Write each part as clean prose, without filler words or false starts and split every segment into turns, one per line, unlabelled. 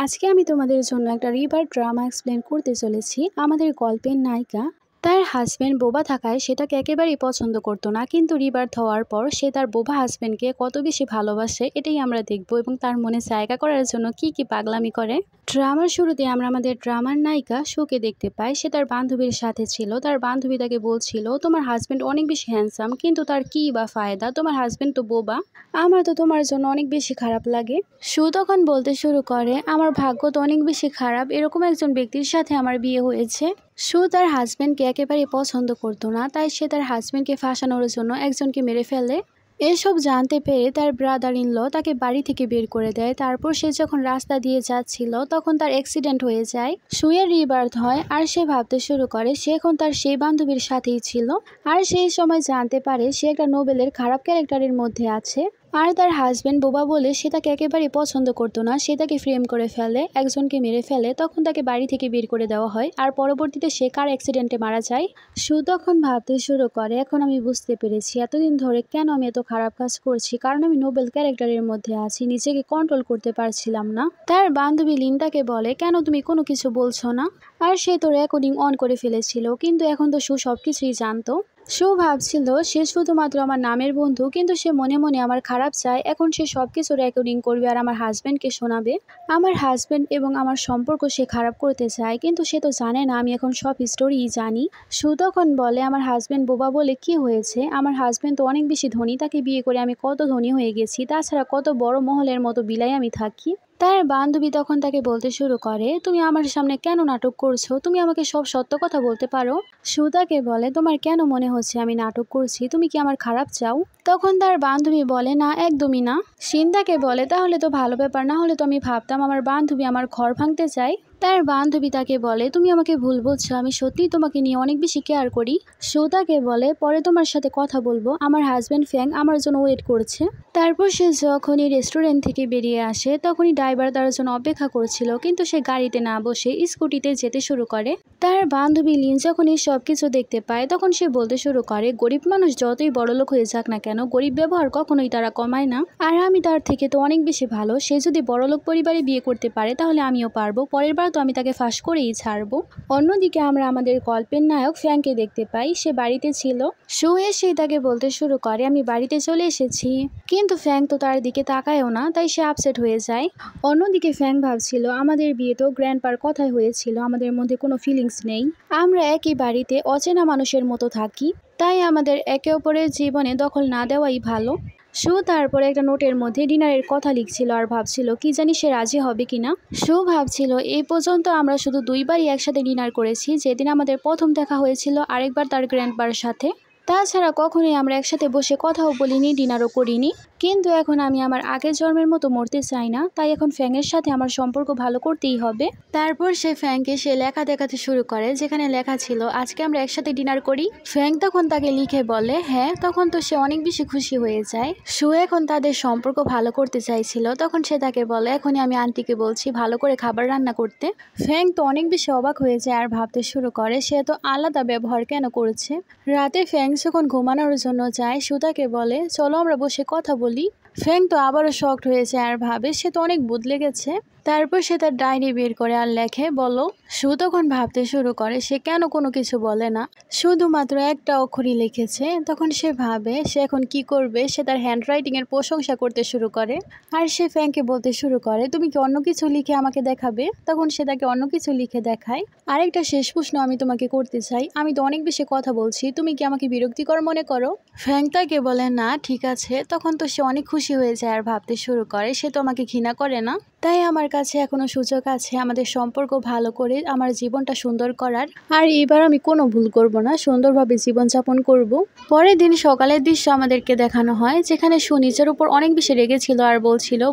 আজকে আমি তোমাদের জন্য একটা রিভার ড্রামা এক্সপ্লেন করতে চলেছি। আমাদের গল্পের নায়িকা তার হাজবেন্ড বোবা থাকায় সেটাকে একেবারেই পছন্দ করতো না, কিন্তু রিবার্থ হওয়ার পর সে তার বোবা হাজবেন্ডকে কত বেশি ভালোবাসে এটাই আমরা দেখব এবং তার মনে জায়গা করার জন্য কি কি পাগলামি করে। ড্রামার শুরুতে আমরা আমাদের ড্রামার নায়িকা সুকে দেখতে পাই। সে তার বান্ধবীর সাথে ছিল। তার বান্ধবী তাকে বলছিল, তোমার হাজবেন্ড অনেক বেশি হ্যান্ডসাম, কিন্তু তার কি বা ফায়দা, তোমার হাজবেন্ড তো বোবা। আমার তো তোমার জন্য অনেক বেশি খারাপ লাগে। সু তখন বলতে শুরু করে, আমার ভাগ্য তো অনেক বেশি খারাপ, এরকম একজন ব্যক্তির সাথে আমার বিয়ে হয়েছে। সু তার হাজবেন্ডকে একেবারেই পছন্দ করতো না, তাই সে তার হাজবেন্ডকে ফাঁসানোর জন্য একজনকে মেরে ফেলে। এসব জানতে পেরে তার ব্রাদার ইন ল তাকে বাড়ি থেকে বের করে দেয়। তারপর সে যখন রাস্তা দিয়ে যাচ্ছিল তখন তার অ্যাক্সিডেন্ট হয়ে যায়। সুয়ের রিবার্থ হয় আর সে ভাবতে শুরু করে সে এখন তার সেই বান্ধবীর সাথেই ছিল। আর সেই সময় জানতে পারে সে একটা নোবেলের খারাপ ক্যারেক্টারের মধ্যে আছে। আর তার হাজবেন্ড বোবা বলে সে তাকে একেবারেই পছন্দ করতো না, সে তাকে ফ্রেম করে ফেলে, একজনকে মেরে ফেলে। তখন তাকে বাড়ি থেকে বের করে দেওয়া হয় আর পরবর্তীতে সে কার অ্যাক্সিডেন্টে মারা যায়। সু তখন ভাবতে শুরু করে, এখন আমি বুঝতে পেরেছি এতদিন ধরে কেন আমি এত খারাপ কাজ করছি, কারণ আমি নোবেল ক্যারেক্টারের মধ্যে আছি, নিজেকে কন্ট্রোল করতে পারছিলাম না। তার বান্ধবী লিন্ডাকে বলে, কেন তুমি কোনো কিছু বলছো না? আর সে তো রেকর্ডিং অন করে ফেলেছিল, কিন্তু এখন তো সু সবকিছুই জানতো। সু ভাবছিল সে শুধুমাত্র আমার নামের বন্ধু, কিন্তু সে মনে মনে আমার খারাপ চায়। এখন সে সবকিছু রেকর্ডিং করবে আর আমার হাজবেন্ডকে শোনাবে। আমার হাজবেন্ড এবং আমার সম্পর্ক সে খারাপ করতে চায়, কিন্তু সে তো জানে না আমি এখন সব স্টোরিই জানি। সু তখন বলে, আমার হাজবেন্ড বোবা বলে কি হয়েছে, আমার হাজবেন্ড তো অনেক বেশি ধনী, তাকে বিয়ে করে আমি কত ধনী হয়ে গেছি, তাছাড়া কত বড় মহলের মতো বিলায় আমি থাকি। তার বান্ধবী তখন তাকে বলতে শুরু করে, তুমি আমার সামনে কেন নাটক করছো, তুমি আমাকে সব সত্য কথা বলতে পারো। সু তাকে বলে, তোমার কেন মনে হচ্ছে আমি নাটক করছি, তুমি কি আমার খারাপ চাও? তখন তার বান্ধবী বলে, না একদমই না। শিন তাকে বলে, তাহলে তো ভালো ব্যাপার, না হলে তো আমি ভাবতাম আমার বান্ধবী আমার ঘর ভাঙতে চায়। তার বান্ধবী তাকে বলে, তুমি আমাকে ভুল বুঝছো, আমি সত্যিই তোমাকে নিয়ে অনেক বেশি কেয়ার করি। সু তাকে বলে, পরে তোমার সাথে কথা বলবো, আমার হাজবেন্ড ফ্যাং আমার জন্য ওয়েট করছে। তারপর সে যখনই রেস্টুরেন্ট থেকে বেরিয়ে আসে তখনই ড্রাইভার তার জন্য অপেক্ষা করছিল, কিন্তু সে গাড়িতে না বসে স্কুটিতে যেতে শুরু করে। তার বান্ধবী লিন যখন এই সবকিছু দেখতে পায় তখন সে বলতে শুরু করে, গরিব মানুষ যতই বড়লোক হয়ে যাক না কেন, গরিব ব্যবহার কখনোই তারা কমায় না। আর আমি তার থেকে তো অনেক বেশি ভালো, সে যদি বড়লোক পরিবারে বিয়ে করতে পারে তাহলে আমিও পারবো, পরের বার তো আমি তাকে ফাঁস করেই ছাড়বো। অন্যদিকে আমরা আমাদের গল্পের নায়ক ফ্র্যাঙ্ককে দেখতে পাই। সে বাড়িতে ছিল। সু এসেই তাকে বলতে শুরু করে, আমি বাড়িতে চলে এসেছি, কিন্তু ফ্র্যাঙ্ক তো তার দিকে তাকায়ও না, তাই সে আপসেট হয়ে যায়। অন্যদিকে ফ্র্যাঙ্ক ভাবছিল, আমাদের বিয়ে তো গ্র্যান্ডপার কথাই হয়েছিল, আমাদের মধ্যে কোনো ফিলিংস নেই, আমরা একই বাড়িতে অচেনা মানুষের মতো থাকি, তাই আমাদের একে অপরের জীবনে দখল না দেওয়াই ভালো। সু তারপরে একটা নোটের মধ্যে ডিনারের কথা লিখছিল আর ভাবছিল কি জানি সে রাজি হবে কিনা। সু ভাবছিল, এই পর্যন্ত আমরা শুধু দুইবারই একসাথে ডিনার করেছি, যেদিন আমাদের প্রথম দেখা হয়েছিল, আরেকবার তার গ্র্যান্ডপার সাথে। তাছাড়া কখনোই আমরা একসাথে বসে কথাও বলিনি, ডিনারও করিনি। কিন্তু এখন আমি আমার আগের জন্মের মতো মরতে চাই না, তাই এখন ফ্যাংয়ের সাথে আমার সম্পর্ক ভালো করতেই হবে। তারপর সে ফ্যাংকে সে লেখা দেখাতে শুরু করে, যেখানে লেখা ছিল, আজকে আমরা একসাথে ডিনার করি। ফ্যাং তখন তাকে লিখে বলে হ্যাঁ, তখন তো সে অনেক বেশি খুশি হয়ে যায়। সু এখন তাদের সম্পর্ক ভালো করতে চাইছিল, তখন সে তাকে বলে, এখনই আমি আন্টিকে বলছি ভালো করে খাবার রান্না করতে। ফ্যাং তো অনেক বেশি অবাক হয়ে যায় আর ভাবতে শুরু করে সে এত আলাদা ব্যবহার কেন করেছে। রাতে ফ্যাং যখন ঘুমানোর জন্য যায়, সু তাকে বলে, চলো আমরা বসে কথা বলি। ফ্যাং তো আবারও শকড হয়েছে আর ভাবে সে তো অনেক বদলে গেছে। তারপর সে তার ডায়েরি বের করে আর লেখে, বলো। সু তখন ভাবতে শুরু করে সে কেন কোনো কিছু বলে না, শুধুমাত্র একটা অক্ষরই লিখেছে। তখন সে ভাবে সে এখন কি করবে। সে তার হ্যান্ডরাইটিং এর প্রশংসা করতে শুরু করে আর সে ফ্যাংকে বলতে শুরু করে, তুমি কি অন্য কিছু লিখে আমাকে দেখাবে? তখন সে তাকে অন্য কিছু লিখে দেখায়। আরেকটা শেষ প্রশ্ন আমি তোমাকে করতে চাই, আমি তো অনেক বেশি কথা বলছি, তুমি কি আমাকে বিরক্তিকর মনে করো? ফ্যাং তাকে বলে, না ঠিক আছে। তখন তো সে অনেক খুশি হয়ে যায় আর ভাবতে শুরু করে সে তো আমাকে ঘৃণা করে না, তাই আমার কাছে এখনো সুযোগ আছে আমাদের সম্পর্ক ভালো করে আমার জীবনটা সুন্দর করার। আর এবার আমি কোনো ভুল করব না, সুন্দরভাবে জীবনযাপন করব। পরের দিন সকালের দৃশ্য আমাদেরকে দেখানো হয়, যেখানে সু নিজের উপর অনেক বেশি রেগেছিল আর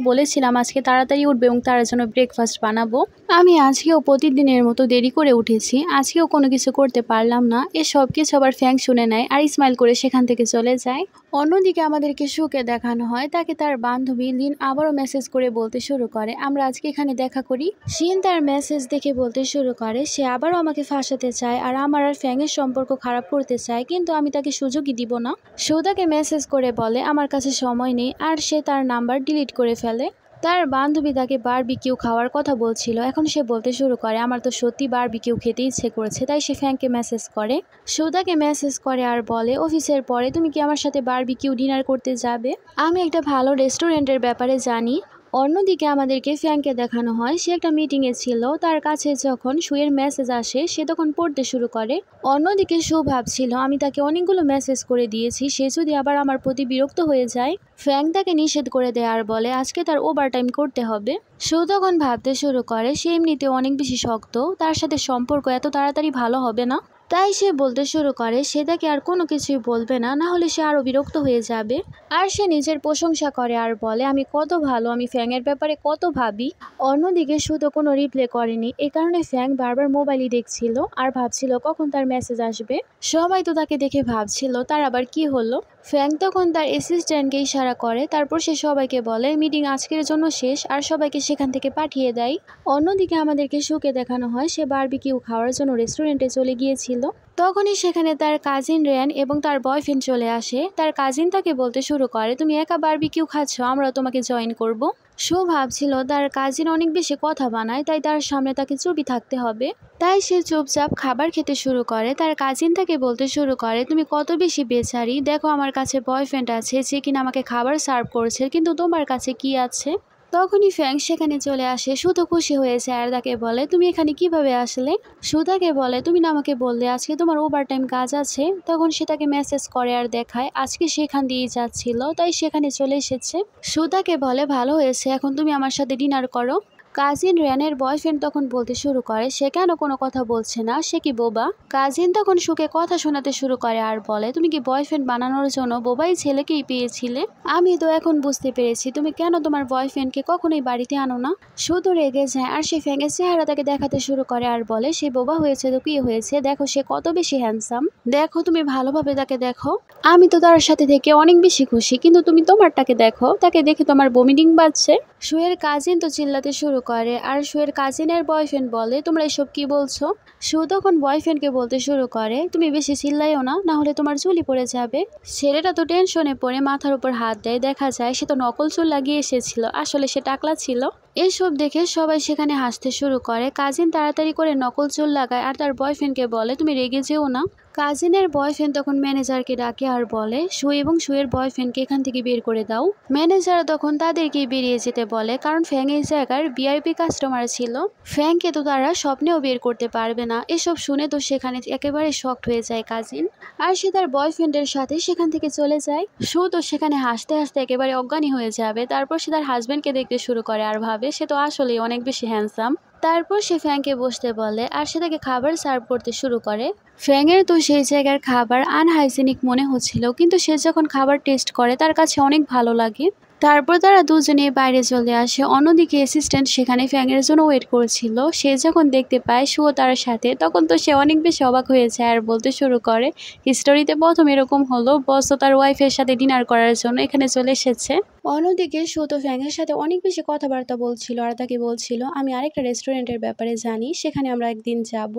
বলেছিলাম আজকে তাড়াতাড়ি উঠবে এবং তার জন্য ব্রেকফাস্ট বানাবো। আমি আজকেও প্রতিদিনের মতো দেরি করে উঠেছি, আজকেও কোনো কিছু করতে পারলাম না। এসব কিছু আবার ফ্যাং শুনে নেয় আর স্মাইল করে সেখান থেকে চলে যায়। অন্যদিকে আমাদেরকে সুকে দেখানো হয়, তাকে তার বান্ধবী লিন আবারও মেসেজ করে বলতে শুরু করে, আমরা আজকে এখানে দেখা করি। শিন তার মেসেজ দেখে বলতে শুরু করে সে আবারও আমাকে ফাঁসাতে চায় আর আমার আর ফ্যাংয়ের সম্পর্ক খারাপ করতে চায়, কিন্তু আমি তাকে সুযোগই দিব না। সু তাকে মেসেজ করে বলে আমার কাছে সময় নেই আর সে তার নাম্বার ডিলিট করে ফেলে। তার বান্ধবী তাকে বারবিকিউ খাওয়ার কথা বলছিল। এখন সে বলতে শুরু করে আমার তো সত্যি বারবিকিউ খেতে ইচ্ছে করেছে। তাই সে ফ্যাংকে মেসেজ করে। সুতাকে মেসেজ করে আর বলে অফিসের পরে তুমি কি আমার সাথে বারবিকিউ ডিনার করতে যাবে? আমি একটা ভালো রেস্টুরেন্টের ব্যাপারে জানি। অন্যদিকে আমাদেরকে ফ্যাংকে দেখানো হয় সে একটা মিটিংয়ে ছিল। তার কাছে যখন সুয়ের মেসেজ আসে সে তখন পড়তে শুরু করে। অন্যদিকে সু ভাবছিল আমি তাকে অনেকগুলো মেসেজ করে দিয়েছি, সে যদি আবার আমার প্রতি বিরক্ত হয়ে যায়। ফ্যাং তাকে নিষেধ করে দেয় আর বলে আজকে তার ওভারটাইম করতে হবে। সু তখন ভাবতে শুরু করে সে এমনিতে অনেক বেশি শক্ত, তার সাথে সম্পর্ক এত তাড়াতাড়ি ভালো হবে না। তাই সে বলতে শুরু করে সে তাকে আর কোনো কিছুই বলবে না, না হলে সে আরও বিরক্ত হয়ে যাবে। আর সে নিজের প্রশংসা করে আর বলে আমি কত ভালো, আমি ফ্যাংয়ের ব্যাপারে কত ভাবি। অন্যদিকে সু তো কোনো রিপ্লে করেনি, এ কারণে ফ্যাং বারবার মোবাইলই দেখছিল আর ভাবছিল কখন তার মেসেজ আসবে। সবাই তো তাকে দেখে ভাবছিল তার আবার কি হলো। ফ্যাং তখন তার অ্যাসিস্ট্যান্টকে ইশারা করে, তারপর সে সবাইকে বলে মিটিং আজকের জন্য শেষ আর সবাইকে সেখান থেকে পাঠিয়ে দেয়। অন্যদিকে আমাদেরকে সুকে দেখানো হয় সে বারবিকিউ খাওয়ার জন্য রেস্টুরেন্টে চলে গিয়েছিল। তখনই সেখানে তার কাজিন রেন এবং তার বয়ফ্রেন্ড চলে আসে। তার কাজিন তাকে বলতে শুরু করে তুমি একা বারবিকিউ খাচ্ছ, আমরাও তোমাকে জয়েন করব। সু ভাবছিল তার কাজিন অনেক বেশি কথা বানায়, তাই তার সামনে তাকে চুপই থাকতে হবে। তাই সে চুপচাপ খাবার খেতে শুরু করে। তার কাজিন তাকে বলতে শুরু করে তুমি কত বেশি বেচারি, দেখো আমার কাছে বয়ফ্রেন্ড আছে যে কিনা আমাকে খাবার সার্ভ করছে, কিন্তু তোমার কাছে কি আছে? তখনই ফ্যাং সেখানে চলে আসে। সু তো খুশি হয়েছে আর তাকে বলে তুমি এখানে কিভাবে আসলে? সু তাকে বলে তুমি না আমাকে বললে আজকে তোমার ওভারটাইম কাজ আছে। তখন সে তাকে মেসেজ করে আর দেখায় আজকে সেখান দিয়েই যাচ্ছিল, তাই সেখানে চলে এসেছে। সু তাকে বলে ভালো হয়েছে, এখন তুমি আমার সাথে ডিনার করো। কাজিন রেনের বয়ফ্রেন্ড তখন বলতে শুরু করে সে কেন কোনো কথা বলছে না, সে কি বোবা? কাজিন তখন সুকে কথা শোনাতে শুরু করে আর বলে তুমি কি বয়ফ্রেন্ড বানানোর জন্য বোবাই ছেলেকেই পেয়েছিলে? আমি তো এখন বুঝতে পেরেছি তুমি কেন তোমার বয়ফ্রেন্ডকে কখনোই বাড়িতে আনো না। শুধু রেগে যায় আর সে ফ্যাঙের চেহারা তাকে দেখাতে শুরু করে আর বলে সে বোবা হয়েছে তো কি হয়েছে, দেখো সে কত বেশি হ্যান্ডসাম, দেখো তুমি ভালোভাবে তাকে দেখো। আমি তো তার সাথে থেকে অনেক বেশি খুশি, কিন্তু তুমি তোমারটাকে দেখো, তাকে দেখে তোমার বমিডিং বাজছে। সুয়ের কাজিন তো চিল্লাতে শুরু করে আর সুয়ের কাজিনের বয়ফ্রেন্ড বলে তোমরা এসব কি বলছো? সু তখন বয়ফ্রেন্ডকে বলতে শুরু করে তুমি বেশি চিল্লাইও না, না হলে তোমার চুলই পড়ে যাবে। ছেলেটা তো টেনশনে পড়ে মাথার উপর হাত দেয়, দেখা যায় সে তো নকল চুল লাগিয়ে এসেছিল, আসলে সে টাকলা ছিল। এসব দেখে সবাই সেখানে হাসতে শুরু করে। কাজিন তাড়াতাড়ি করে নকল চুল লাগায় আর তার বয়ফ্রেন্ডকে বলে তুমি রেগে যেও না। কাজিনের বয়ফ্রেন্ড তখন ম্যানেজারকে ডাকে আর বলে সু এবং সুয়ের বয়ফ্রেন্ডকে এখান থেকে বের করে দাও। ম্যানেজার তখন তাদেরকে বেরিয়ে যেতে বলে, কারণ ফ্যাং এই জায়গার ভিআইপি কাস্টমার ছিল, ফ্যাংকে তো তারা স্বপ্নেও বের করতে পারবে না। এসব শুনে তো সেখানে একেবারে শকড হয়ে যায় কাজিন, আর সে তার বয়ফ্রেন্ডের সাথে সেখান থেকে চলে যায়। সু তো সেখানে হাসতে হাসতে একেবারে অজ্ঞানী হয়ে যাবে। তারপর সে তার হাজব্যান্ডকে দেখতে শুরু করে আর ভাবে সে তো আসলেই অনেক বেশি হ্যান্ডসাম। তারপর সে ফ্যাংকে বসতে বলে আর সে তাকে খাবার সার্ভ করতে শুরু করে। ফ্যাংয়ের তো সেই জায়গার খাবার আনহাইজেনিক মনে হচ্ছিল, কিন্তু সে যখন খাবার টেস্ট করে তার কাছে অনেক ভালো লাগে। তারপর তারা দুজনে বাইরে চলে আসে। অন্যদিকে অ্যাসিস্ট্যান্ট সেখানে ফ্যাংয়ের জন্য ওয়েট করছিল। সে যখন দেখতে পায় সুও তার সাথে, তখন তো সে অনেক বেশি অবাক হয়ে যায় আর বলতে শুরু করে হিস্টোরিতে প্রথম এরকম হলো, বস তো তার ওয়াইফের সাথে ডিনার করার জন্য এখানে চলে এসেছে। অন্যদিকে সু তো ফ্যাংয়ের সাথে অনেক বেশি কথাবার্তা বলছিল আর তাকে বলছিল আমি আরেকটা রেস্টুরেন্টের ব্যাপারে জানি, সেখানে আমরা একদিন যাব।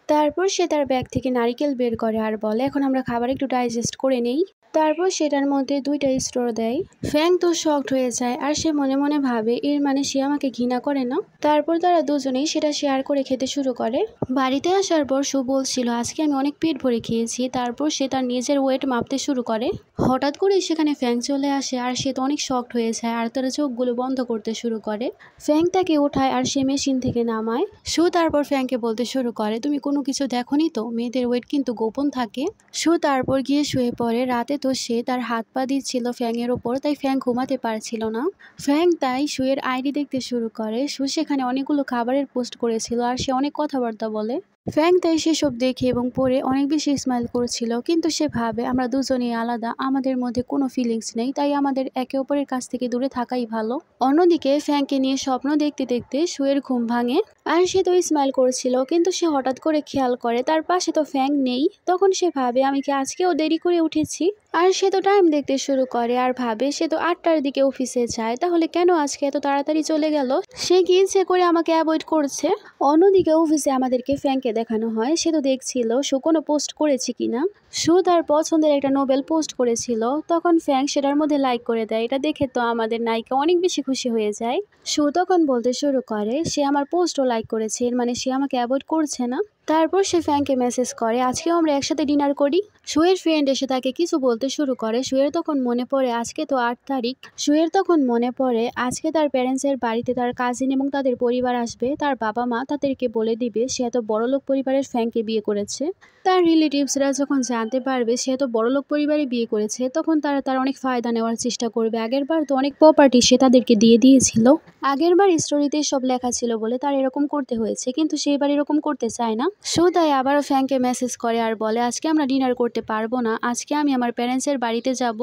তারপর সে তার ব্যাগ থেকে নারিকেল বের করে আর বলে এখন আমরা খাবার একটু ডাইজেস্ট করে নেই। তারপর সেটার মধ্যে 2টা স্ট্র দেয়। ফ্যাং তো শকড হয়ে যায় আর সে মনে মনে ভাবে এর মানে সে আমাকে ঘৃণা করে না। তারপর তারা দুজনেই সেটা শেয়ার করে খেতে শুরু করে। বাড়িতে আসার পর সু বলছিল আজকে আমি অনেক পেট ভরে খেয়েছি। তারপর সে তার নিজের ওয়েট মাপতে শুরু করে। হঠাৎ করেই সেখানে ফ্যাং চলে আসে আর সে তো অনেক শকড হয়ে যায় আর তার চোখগুলো বন্ধ করতে শুরু করে। ফ্যাং তাকে ওঠায় আর সে মেশিন থেকে নামায়। সু তারপর ফ্যাংকে বলতে শুরু করে তুমি কোনো কিছু দেখোনি তো, মেয়েদের ওয়েট কিন্তু গোপন থাকে। সু তারপর গিয়ে শুয়ে পড়ে। রাতে তো সে তার হাত পা দিচ্ছিল ফ্যাংয়ের ওপর, তাই ফ্যাং ঘুমাতে পারছিল না। ফ্যাং তাই সুয়ের আইডি দেখতে শুরু করে। সু সেখানে অনেকগুলো খাবারের পোস্ট করেছিল আর সে অনেক কথাবার্তা বলে। ফ্যাং তাই সেসব দেখে এবং পড়ে অনেক বেশি স্মাইল করছিল, কিন্তু সে ভাবে আমরা দুজনেই আলাদা, আমাদের মধ্যে কোনো ফিলিংস নেই, তাই আমাদের একে অপরের কাছ থেকে দূরে থাকাই ভালো। অন্যদিকে ফ্যাংকে নিয়ে স্বপ্ন দেখতে দেখতে সুয়ের ঘুম ভাঙে আর সে তো স্মাইল করছিল, কিন্তু সে হঠাৎ করে খেয়াল করে তার পাশে তো ফ্যাং নেই। তখন সে ভাবে আমি কি আজকেও দেরি করে উঠেছি। আর সে তো টাইম দেখতে শুরু করে আর ভাবে সে তো 8টার দিকে অফিসে যায়, তাহলে কেন আজকে এত তাড়াতাড়ি চলে গেল? সে কি ইচ্ছে করে আমাকে অ্যাভয়েড করছে? অন্যদিকে অফিসে আমাদেরকে ফ্যাংকে দেখানো হয়। সে তো দেখছিল শু কোনো পোস্ট করেছে কিনা। শু তার পছন্দের একটা নোবেল পোস্ট করেছিল, তখন ফ্যাং সেটার মধ্যে লাইক করে দেয়। এটা দেখে তো আমাদের নায়িকা অনেক বেশি খুশি হয়ে যায়। শু তখন বলতে শুরু করে সে আমার পোস্টও লাইক করেছে, এর মানে সে আমাকে অ্যাভয়েড করছে না। তারপর সে ফ্যাংকে মেসেজ করে আজকেও আমরা একসাথে ডিনার করি। শুয়ের ফ্রেন্ড এসে তাকে কিছু বলতে শুরু করে। শুয়ের তখন মনে পড়ে আজকে তো 8 তারিখ। শুয়ের তখন মনে পড়ে আজকে তার প্যারেন্টসের বাড়িতে তার কাজিন এবং তাদের পরিবার আসবে। তার বাবা মা তাদেরকে বলে দিবে সে এত বড়লোক পরিবারের ফ্যাংকে বিয়ে করেছে। তার রিলেটিভসরা যখন জানতে পারবে সে এত বড়লোক পরিবারে বিয়ে করেছে, তখন তারা তার অনেক ফায়দা নেওয়ার চেষ্টা করবে। আগেরবার তো অনেক প্রপার্টি সে তাদেরকে দিয়ে দিয়েছিল। আগেরবার স্টোরিতে সব লেখা ছিল বলে তার এরকম করতে হয়েছে, কিন্তু সেইবার এরকম করতে চায় না। শো তাই আবারও ফ্যাংকে মেসেজ করে আর বলে আজকে আমরা ডিনার করতে পারবো না, আজকে আমি আমার প্যারেন্টসের বাড়িতে যাব।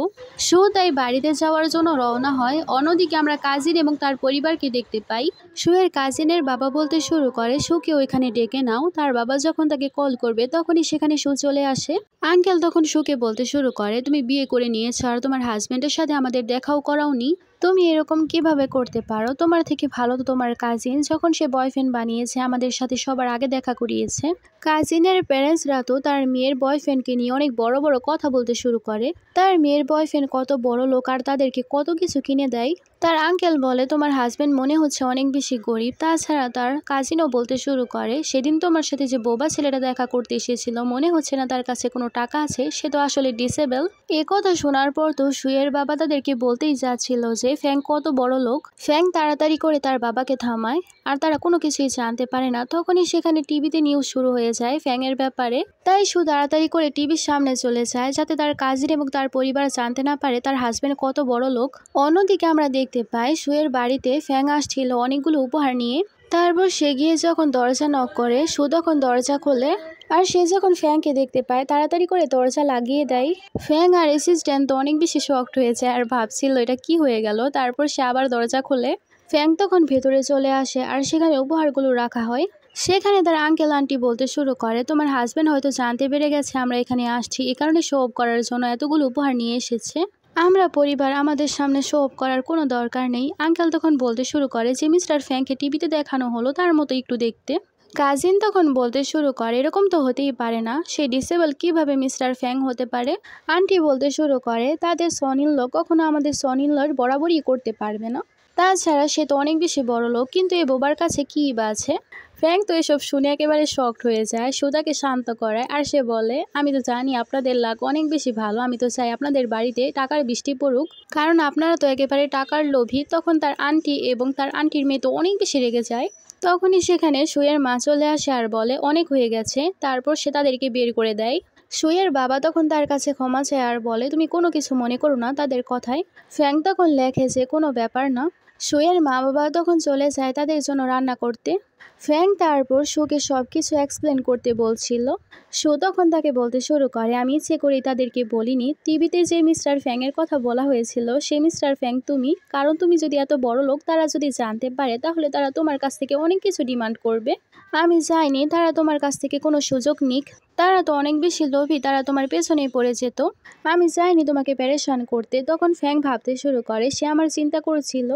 শো তাই বাড়িতে যাওয়ার জন্য রওনা হয়। অন্যদিকে আমরা কাজিন এবং তার পরিবারকে দেখতে পাই। শুয়ের কাজিনের বাবা বলতে শুরু করে শুকে ওইখানে ডেকে নাও। তার বাবা যখন তাকে কল করবে তখনই সেখানে শু চলে আসে। আঙ্কেল তখন শুকে বলতে শুরু করে তুমি বিয়ে করে নিয়েছো আর তোমার হাজবেন্ডের সাথে আমাদের দেখাও করাওনি, তুমি এরকম কিভাবে করতে পারো? তোমার থেকে ভালো তো তোমার কাজিন, যখন সে বয়ফ্রেন্ড বানিয়েছে আমাদের সাথে সবার আগে দেখা করিয়েছে। কাজিনের প্যারেন্টসরা তো তার মেয়ের বয়ফ্রেন্ডকে নিয়ে অনেক বড় বড় কথা বলতে শুরু করে। তার মেয়ের বয়ফ্রেন্ড কত বড় লোক আর তাদেরকে কত কিছু কিনে দেয়। তার আঙ্কেল বলে তোমার হাজবেন্ড মনে হচ্ছে অনেক বেশি গরিব। তাছাড়া তার কাজিনও বলতে শুরু করে সেদিন তোমার সাথে যে বোবা ছেলেটা দেখা করতে এসেছিল মনে হচ্ছে না তার কাছে কোনো টাকা আছে, সে তো আসলে ডিসেবল। এ কথা শোনার পর তো শুয়ের বাবা তাদেরকে বলতেই যাচ্ছিল যে ফ্যাং কত বড় লোক। ফ্যাং তাড়াতাড়ি করে তার বাবাকে থামায় আর তারা কোনো কিছুই জানতে পারে না। তখনই সেখানে টিভিতে নিউজ শুরু হয়ে যায় ফ্যাং এর ব্যাপারে। তাই শু তাড়াতাড়ি করে টিভির সামনে চলে যায় যাতে তার কাজিন এবং তার পরিবার জানতে না পারে তার হাজবেন্ড কত বড় লোক। অন্যদিকে আমরা দেখতে পাই শুয়ের বাড়িতে ফ্যাং আসছিল অনেকগুলো উপহার নিয়ে। তারপর সে গিয়ে যখন দরজা নক করে শু তখন দরজা খোলে আর সে যখন ফ্যাংকে দেখতে পায় তাড়াতাড়ি করে দরজা লাগিয়ে দেয়। ফ্যাং আর অ্যাসিস্ট্যান্ট তো অনেক বেশি শকড হয়েছে আর ভাবছিল এটা কি হয়ে গেল। তারপর সে আবার দরজা খোলে। ফ্যাং তখন ভেতরে চলে আসে আর সেখানে উপহারগুলো রাখা হয়। সেখানে তার আঙ্কেল আন্টি বলতে শুরু করে তোমার হাজবেন্ড হয়তো জানতে পেরে গেছে আমরা এখানে আসছি, এ কারণে শো অফ করার জন্য এতগুলো উপহার নিয়ে এসেছে। আমরা পরিবার আমাদের সামনে শো অফ করার কোনো দরকার নেই। আঙ্কেল তখন বলতে শুরু করে যে মিস্টার ফ্যাংকে টিভিতে দেখানো হলো তার মতো একটু দেখতে। কাজিন তখন বলতে শুরু করে এরকম তো হতেই পারে না, সে ডিসেবল কিভাবে মিস্টার ফ্যাং হতে পারে। আন্টি বলতে শুরু করে তাদের সনিল-লো কখনো আমাদের সনিল-লোর বরাবরই করতে পারবে না। তাছাড়া সে তো অনেক বেশি বড় লোক, কিন্তু এই বোবার কাছে কী বা আছে। ফ্যাং তো এসব শুনে একেবারে শকড হয়ে যায়। সুদাকে শান্ত করায় আর সে বলে আমি তো জানি আপনাদের লাক অনেক বেশি ভালো, আমি তো চাই আপনাদের বাড়িতে টাকার বৃষ্টি পড়ুক, কারণ আপনারা তো একেবারে টাকার লোভী। তখন তার আন্টি এবং তার আন্টির মেয়ে তো অনেক বেশি রেগে যায়। তখনই সেখানে শুয়ের মা চলে আসে আর বলে অনেক হয়ে গেছে। তারপর সে তাদেরকে বের করে দেয়। শুয়ের বাবা তখন তার কাছে ক্ষমা চায় আর বলে তুমি কোনো কিছু মনে করো না তাদের কথায়। ফ্যাং তখন লেখে যে কোনো ব্যাপার না। শুয়ের মা বাবা তখন চলে যায় তাদের জন্য রান্না করতে। ফ্যাং তারপর শুকে সব কিছু এক্সপ্লেন করতে বলছিল। শু তখন তাকে বলতে শুরু করে আমি ইচ্ছে করেই তাদেরকে বলিনি, টিভিতে যে মিস্টার ফ্যাংয়ের কথা বলা হয়েছিল সে মিস্টার ফ্যাং তুমি, কারণ তুমি যদি এত বড় লোক তারা যদি জানতে পারে তাহলে তারা তোমার কাছ থেকে অনেক কিছু ডিমান্ড করবে। আমি চাইনি তারা তোমার কাছ থেকে কোনো সুযোগ নিক, তারা তো অনেক বেশি লোভী, তারা তোমার পেছনেই পড়ে যেত। আমি চাইনি তোমাকে প্যারেশান করতে। তখন ফ্যাং ভাবতে শুরু করে সে আমার চিন্তা করছিল।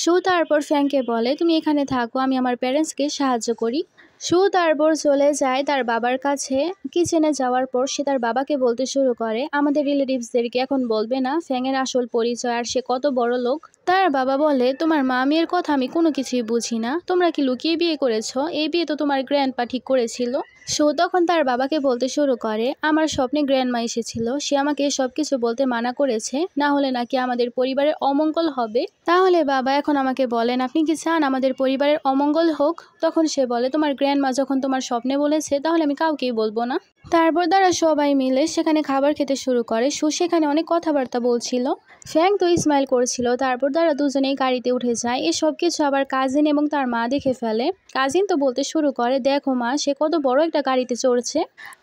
শু তারপর ফ্যাংকে বলে তুমি এখানে থাকো, আমি আমার প্যারেন্টসকে সাহায্য করি। শু তারপর চলে যায় তার বাবার কাছে। কিচেনে যাওয়ার পর সে তার বাবাকে বলতে শুরু করে আমাদের রিলেটিভসদেরকে এখন বলবে না ফ্যাংয়ের আসল পরিচয় আর সে কত বড় লোক। তার বাবা বলে তোমার মামির কথা আমি কোনো কিছুই বুঝি না, তোমরা কি লুকিয়ে বিয়ে করেছো? এই বিয়ে তো তোমার গ্র্যান্ডপা ঠিক করেছিল। শো তখন তার বাবাকে বলতে শুরু করে আমার স্বপ্নে গ্র্যান্ডমা এসেছিল, সে আমাকে সব কিছু বলতে মানা করেছে, না হলে নাকি আমাদের পরিবারের অমঙ্গল হবে। তাহলে বাবা এখন আমাকে বলেন আপনি কি চান আমাদের পরিবারের অমঙ্গল হোক? তখন সে বলে তোমার গ্র্যান্ডমা যখন তোমার স্বপ্নে বলেছে তাহলে আমি কাউকেই বলবো না। তারপর তারা সবাই মিলে সেখানে খাবার খেতে শুরু করে। শু সেখানে অনেক কথাবার্তা বলছিল। ফ্যাং তো স্মাইল করছিল। তারপর তারা দুজনেই গাড়িতে উঠে যায়। এসব কিছু আবার কাজিন এবং তার মা দেখে ফেলে। কাজিন তো বলতে শুরু করে দেখো মা, সে কত বড় একটা গাড়িতে চড়ছে,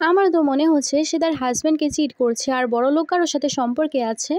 আমার তো মনে হচ্ছে সে তার হাজব্যান্ডকে চিট করছে আর বড় লোক কারোর সাথে সম্পর্কে আছে।